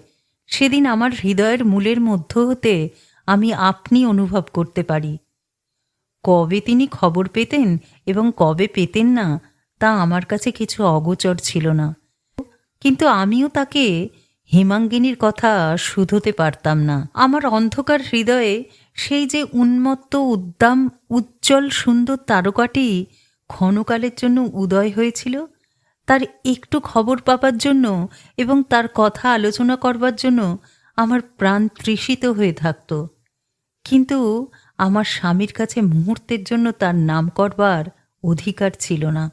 সেদিন আমার হৃদয়ের মূলের মধ্য হতে আমি আপনি অনুভব করতে পারি। কবে তিনি খবর পেতেন এবং কবে পেতেন না তা আমার কাছে কিছু অগোচর ছিল না, কিন্তু আমিও তাকে হেমাঙ্গিনীর কথা শুধোতে পারতাম না। আমার অন্ধকার হৃদয়ে সেই যে উন্মত্ত উদ্দাম উজ্জ্বল সুন্দর তারকাটি ক্ষণকালের জন্য উদয় হয়েছিল, তার একটু খবর পাবার জন্য এবং তার কথা আলোচনা করবার জন্য আমার প্রাণ তৃষিত হয়ে থাকত। কিন্তু আমার স্বামীর কাছে মুহূর্তের জন্য তার নাম করবার অধিকার ছিল না।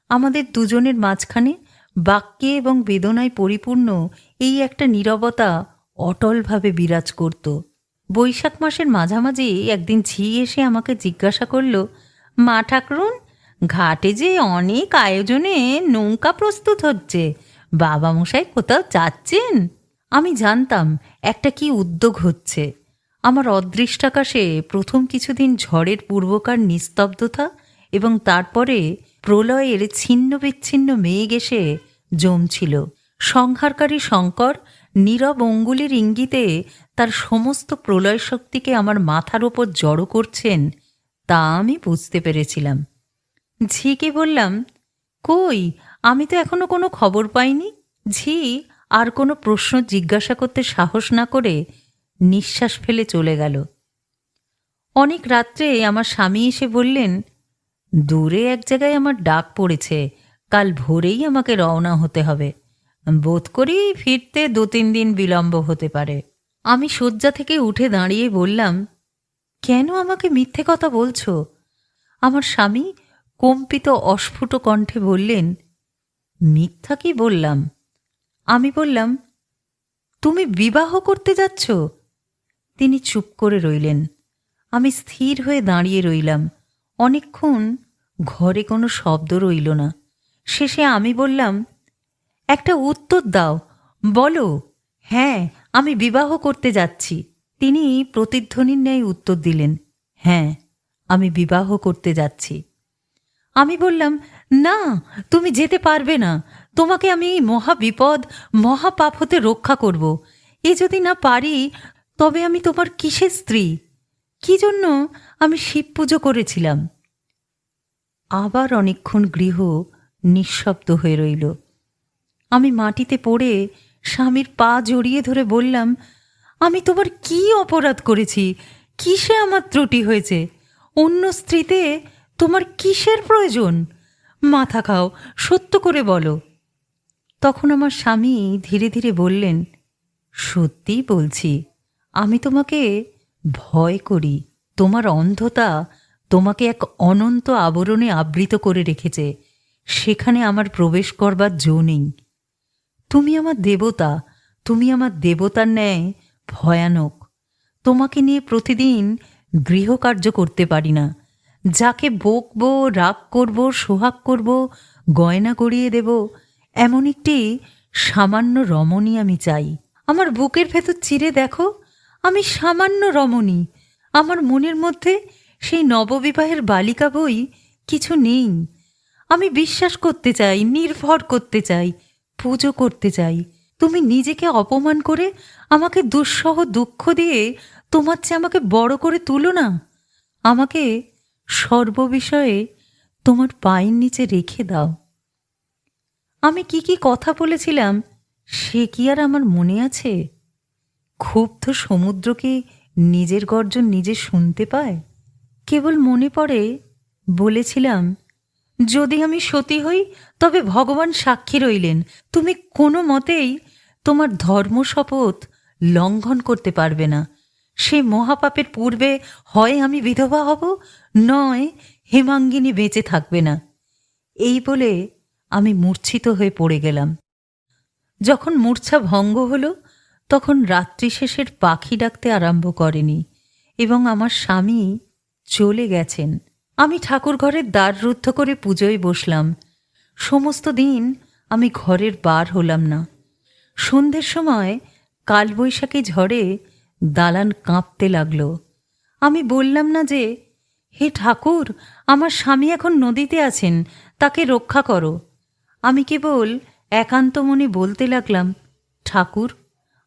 আমাদের দুজনের মাঝখানে বাক্যে এবং বেদনায় পরিপূর্ণ এই একটা নীরবতা অটলভাবে বিরাজ করত। বৈশাখ মাসের মাঝামাঝি একদিন ঝি এসে আমাকে জিজ্ঞাসা করল, মা ঠাকরুন, ঘাটে যে অনেক আয়োজনে নৌকা প্রস্তুত হচ্ছে, বাবা মশাই কোথাও যাচ্ছেন? আমি জানতাম একটা কি উদ্যোগ হচ্ছে। আমার অদৃষ্টাকাশে প্রথম কিছুদিন ঝড়ের পূর্বকার নিস্তব্ধতা এবং তারপরে প্রলয়ের ছিন্ন বিচ্ছিন্ন মেঘ এসে জমছিল। সংহারকারী শঙ্কর নীরব অঙ্গুলির ইঙ্গিতে তার সমস্ত প্রলয় শক্তিকে আমার মাথার ওপর জড়ো করছেন তা আমি বুঝতে পেরেছিলাম। ঝিকে বললাম, কই, আমি তো এখনো কোনো খবর পাইনি। ঝি আর কোনো প্রশ্ন জিজ্ঞাসা করতে সাহস না করে নিঃশ্বাস ফেলে চলে গেল। অনেক রাত্রে আমার স্বামী এসে বললেন, দূরে এক জায়গায় আমার ডাক পড়েছে, কাল ভোরেই আমাকে রওনা হতে হবে, বোধ করি ফিরতে 2-3 দিন বিলম্ব হতে পারে। আমি শয্যা থেকে উঠে দাঁড়িয়ে বললাম, কেন আমাকে মিথ্যে কথা বলছো? আমার স্বামী কম্পিত অস্ফুট কণ্ঠে বললেন, মিথ্যা কি বললাম? আমি বললাম, তুমি বিবাহ করতে যাচ্ছ? তিনি চুপ করে রইলেন। আমি স্থির হয়ে দাঁড়িয়ে রইলাম। অনেকক্ষণ ঘরে কোনো শব্দ রইল না। শেষে আমি বললাম, একটা উত্তর দাও, বলো। হ্যাঁ, আমি বিবাহ করতে যাচ্ছি। তিনি প্রতিধ্বনির ন্যায় উত্তর দিলেন, হ্যাঁ, আমি বিবাহ করতে যাচ্ছি। আমি বললাম, না, তুমি যেতে পারবে না। তোমাকে আমি এই মহাবিপদ মহাপাপ হতে রক্ষা করব। এ যদি না পারি তবে আমি তোমার কিসের স্ত্রী? কি জন্য আমি শিব পুজো করেছিলাম? আবার অনেকক্ষণ গৃহ নিঃশব্দ হয়ে রইল। আমি মাটিতে পড়ে স্বামীর পা জড়িয়ে ধরে বললাম, আমি তোমার কি অপরাধ করেছি? কিসে আমার ত্রুটি হয়েছে? অন্য স্ত্রীতে তোমার কিসের প্রয়োজন? মাথা খাও, সত্য করে বলো। তখন আমার স্বামী ধীরে ধীরে বললেন, সত্যিই বলছি, আমি তোমাকে ভয় করি। তোমার অন্ধতা তোমাকে এক অনন্ত আবরণে আবৃত করে রেখেছে, সেখানে আমার প্রবেশ করবার জো নেই। তুমি আমার দেবতা, তুমি আমার দেবতার ন্যায় ভয়ানক। তোমাকে নিয়ে প্রতিদিন গৃহকার্য করতে পারি না। যাকে বকবো, রাগ করব, সোহাগ করব, গয়না গড়িয়ে দেব, এমন একটি সামান্য রমণী আমি চাই। আমার বুকের ভেতর চিরে দেখো, আমি সামান্য রমণী। আমার মনের মধ্যে সেই নববিবাহের বালিকা বই কিছু নেই। আমি বিশ্বাস করতে চাই, নির্ভর করতে চাই, পুজো করতে চাই। তুমি নিজেকে অপমান করে আমাকে দুঃসহ দুঃখ দিয়ে তোমার চেয়ে আমাকে বড় করে তুলো না। আমাকে সর্ববিষয়ে তোমার পায়ের নিচে রেখে দাও। আমি কি কি কথা বলেছিলাম সে কি আর আমার মনে আছে? ক্ষুব্ধ সমুদ্রকে নিজের গর্জন নিজে শুনতে পায়। কেবল মনে পড়ে বলেছিলাম, যদি আমি সতী হই তবে ভগবান সাক্ষী রইলেন, তুমি কোনো মতেই তোমার ধর্ম শপথ লঙ্ঘন করতে পারবে না। সে মহাপাপের পূর্বে হয় আমি বিধবা হব, নয় হেমাঙ্গিনী বেঁচে থাকবে না। এই বলে আমি মূর্ছিত হয়ে পড়ে গেলাম। যখন মূর্ছা ভঙ্গ হল তখন রাত্রি শেষের পাখি ডাকতে আরম্ভ করেনি এবং আমার স্বামী চলে গেছেন। আমি ঠাকুর ঘরের দ্বার রুদ্ধ করে পুজোয় বসলাম। সমস্ত দিন আমি ঘরের বার হলাম না। সন্ধ্যের সময় কালবৈশাখী ঝড়ে দালান কাঁপতে লাগল। আমি বললাম না যে, হে ঠাকুর, আমার স্বামী এখন নদীতে আছেন, তাকে রক্ষা করো। আমি কেবল একান্ত মনে বলতে লাগলাম, ঠাকুর,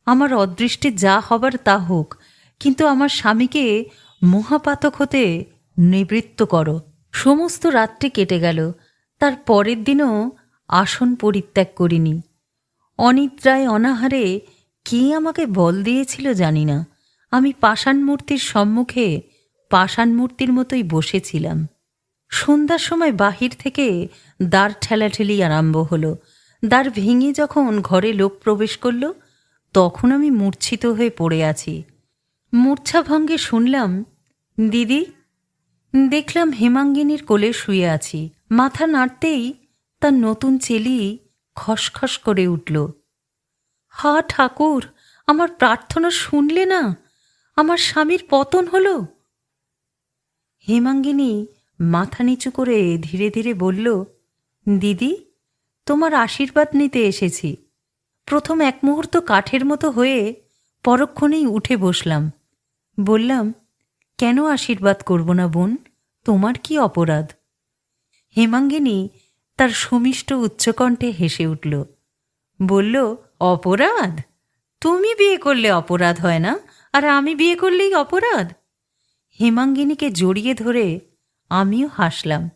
আমার অদৃষ্টে যা হবার তা হোক, কিন্তু আমার স্বামীকে মহাপাতক হতে নিবৃত্ত করো। সমস্ত রাত্রি কেটে গেল। তার পরের দিনও আসন পরিত্যাগ করিনি। অনিদ্রায় অনাহারে কে আমাকে বল দিয়েছিল জানি না, আমি পাষাণ মূর্তির সম্মুখে পাষাণ মূর্তির মতোই বসেছিলাম। সন্ধ্যার সময় বাহির থেকে দ্বার ঠেলাঠেলি আরম্ভ হলো। দ্বার ভেঙে যখন ঘরে লোক প্রবেশ করল তখন আমি মূর্ছিত হয়ে পড়ে আছি। মূর্ছাভঙ্গে শুনলাম, দিদি। দেখলাম হেমাঙ্গিনীর কোলে শুয়ে আছি। মাথা নাড়তেই তার নতুন চেলি খসখস করে উঠল। হা ঠাকুর, আমার প্রার্থনা শুনলে না? আমার স্বামীর পতন হলো। হেমাঙ্গিনী মাথা নিচু করে ধীরে ধীরে বলল, দিদি, তোমার আশীর্বাদ নিতে এসেছি। প্রথম এক মুহূর্ত কাঠের মতো হয়ে পরক্ষণেই উঠে বসলাম। বললাম, কেন আশীর্বাদ করব না বোন? তোমার কি অপরাধ? হেমাঙ্গিনী তার সুমিষ্ট উচ্চকণ্ঠে হেসে উঠল। বলল, অপরাধ? তুমি বিয়ে করলে অপরাধ হয় না, আর আমি বিয়ে করলেই অপরাধ? হেমাঙ্গিনীকে জড়িয়ে ধরে আমিও হাসলাম।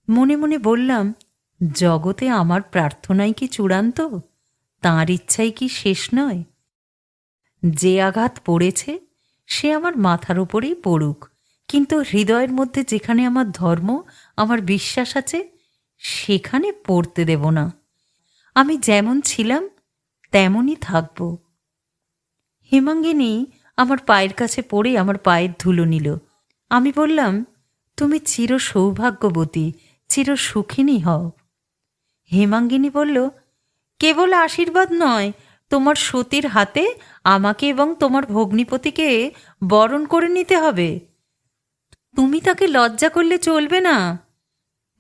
মনে মনে বললাম, জগতে আমার প্রার্থনাই কি চূড়ান্ত? তাঁর ইচ্ছাই কি শেষ নয়? যে আঘাত পড়েছে সে আমার মাথার উপরেই পড়ুক, কিন্তু হৃদয়ের মধ্যে যেখানে আমার ধর্ম, আমার বিশ্বাস আছে, সেখানে পড়তে দেব না। আমি যেমন ছিলাম তেমনই থাকব। হেমাঙ্গিনী আমার পায়ের কাছে পড়ে আমার পায়ের ধুলো নিল। আমি বললাম, তুমি চির সৌভাগ্যবতী, চির সুখিনী হও। হেমাঙ্গিনী বলল, কেবল আশীর্বাদ নয়, তোমার সতীর হাতে আমাকে এবং তোমার ভগ্নিপতিকে বরণ করে নিতে হবে। তুমি তাকে লজ্জা করলে চলবে না।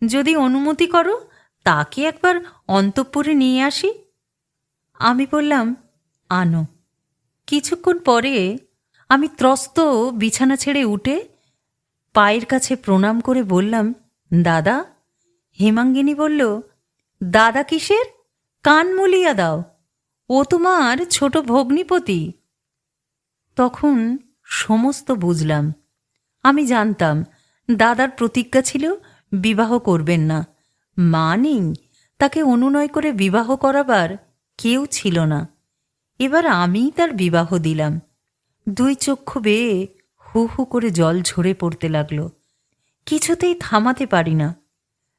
যদি অনুমতি করো তাকে একবার অন্তঃপুরে নিয়ে আসি। আমি বললাম, আনো। কিছুক্ষণ পরে আমি ত্রস্ত বিছানা ছেড়ে উঠে পায়ের কাছে প্রণাম করে বললাম, দাদা। হেমাঙ্গিনী বলল, দাদা কিসের? কান মলিয়া দাও, ও তোমার ছোট ভগ্নিপতি। তখন সমস্ত বুঝলাম। আমি জানতাম দাদার প্রতিজ্ঞা ছিল বিবাহ করবেন না। মা নেই, তাকে অনুনয় করে বিবাহ করাবার কেউ ছিল না। এবার আমিই তার বিবাহ দিলাম। দুই চক্ষু বেয়ে হু হু করে জল ঝরে পড়তে লাগল। কিছুতেই থামাতে পারি না।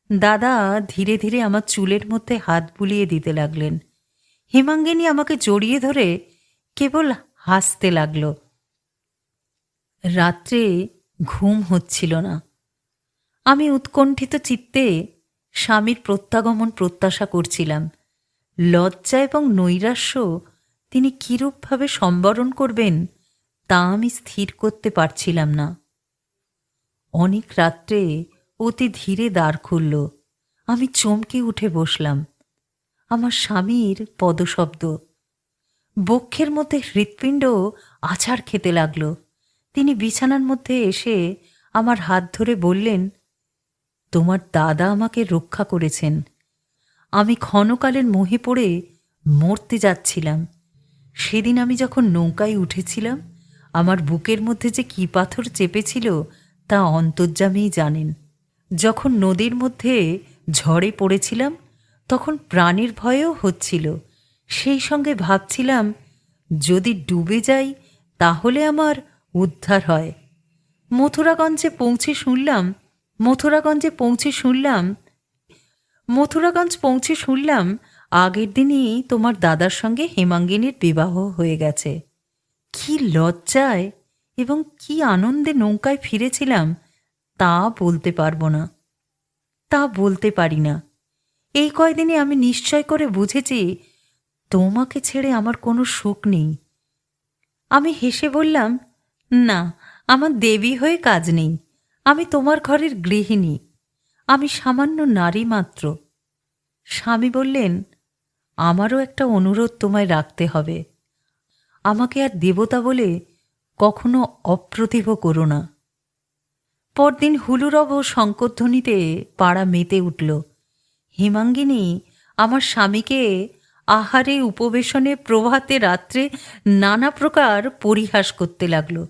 দাদা ধীরে ধীরে আমার চুলের মধ্যে হাত বুলিয়ে দিতে লাগলেন। হেমাঙ্গিনী আমাকে জড়িয়ে ধরে কেবল হাসতে লাগল। রাত্রে ঘুম হচ্ছিল না। আমি উৎকণ্ঠিত চিত্তে স্বামীর প্রত্যাগমন প্রত্যাশা করছিলাম। লজ্জা এবং নৈরাশ্য তিনি কিরূপভাবে সম্বরণ করবেন তা আমি স্থির করতে পারছিলাম না। অনেক রাত্রে অতি ধীরে দ্বার খুলল। আমি চমকে উঠে বসলাম। আমার স্বামীর পদশব্দ। বক্ষের মধ্যে হৃৎপিণ্ড আছাড় খেতে লাগল। তিনি বিছানার মধ্যে এসে আমার হাত ধরে বললেন, তোমার দাদা আমাকে রক্ষা করেছেন। আমি ক্ষণকালের মোহে পড়ে মরতে যাচ্ছিলাম। সেদিন আমি যখন নৌকায় উঠেছিলাম, আমার বুকের মধ্যে যে কী পাথর চেপেছিল তা অন্তর্যামীই জানেন। যখন নদীর মধ্যে ঝড়ে পড়েছিলাম তখন প্রাণের ভয়ও হচ্ছিল। সেই সঙ্গে ভাবছিলাম, যদি ডুবে যাই তাহলে আমার উদ্ধার হয়। মথুরাগঞ্জে পৌঁছে শুনলাম আগের দিনই তোমার দাদার সঙ্গে হেমাঙ্গিনীর বিবাহ হয়ে গেছে। কি লজ্জায় এবং কি আনন্দে নৌকায় ফিরেছিলাম তা বলতে পারবো না। তা বলতে পারি না। এই কয়দিনে আমি নিশ্চয় করে বুঝেছি তোমাকে ছেড়ে আমার কোনো সুখ নেই। আমি হেসে বললাম, না, আমার দেবী হয়ে কাজ নেই। আমি তোমার ঘরের গৃহিণী। আমি সামান্য নারী মাত্র। স্বামী বললেন, আমারও একটা অনুরোধ তোমায় রাখতে হবে। আমাকে আর দেবতা বলে কখনো অপ্রতিভ করো না। পরদিন হুলুরব ও শঙ্করধ্বনিতে পাড়া মেতে উঠল। হেমাঙ্গিনী আমার স্বামীকে আহারে উপবেশনে প্রভাতে রাত্রে নানা প্রকার পরিহাস করতে লাগল।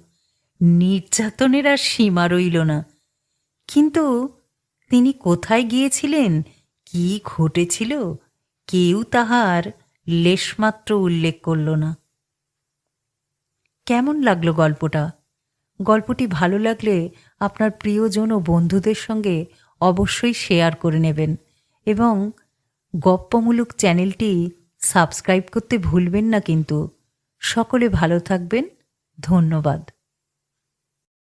নির্যাতনের আর সীমা রইল না। কিন্তু তিনি কোথায় গিয়েছিলেন, কি ঘটেছিল, কেউ তাহার লেশমাত্র উল্লেখ করল না। কেমন লাগলো গল্পটা? গল্পটি ভালো লাগলে আপনার প্রিয়জন ও বন্ধুদের সঙ্গে অবশ্যই শেয়ার করে নেবেন এবং গপ্পমূলক চ্যানেলটি সাবস্ক্রাইব করতে ভুলবেন না কিন্তু। সকলে ভালো থাকবেন। ধন্যবাদ।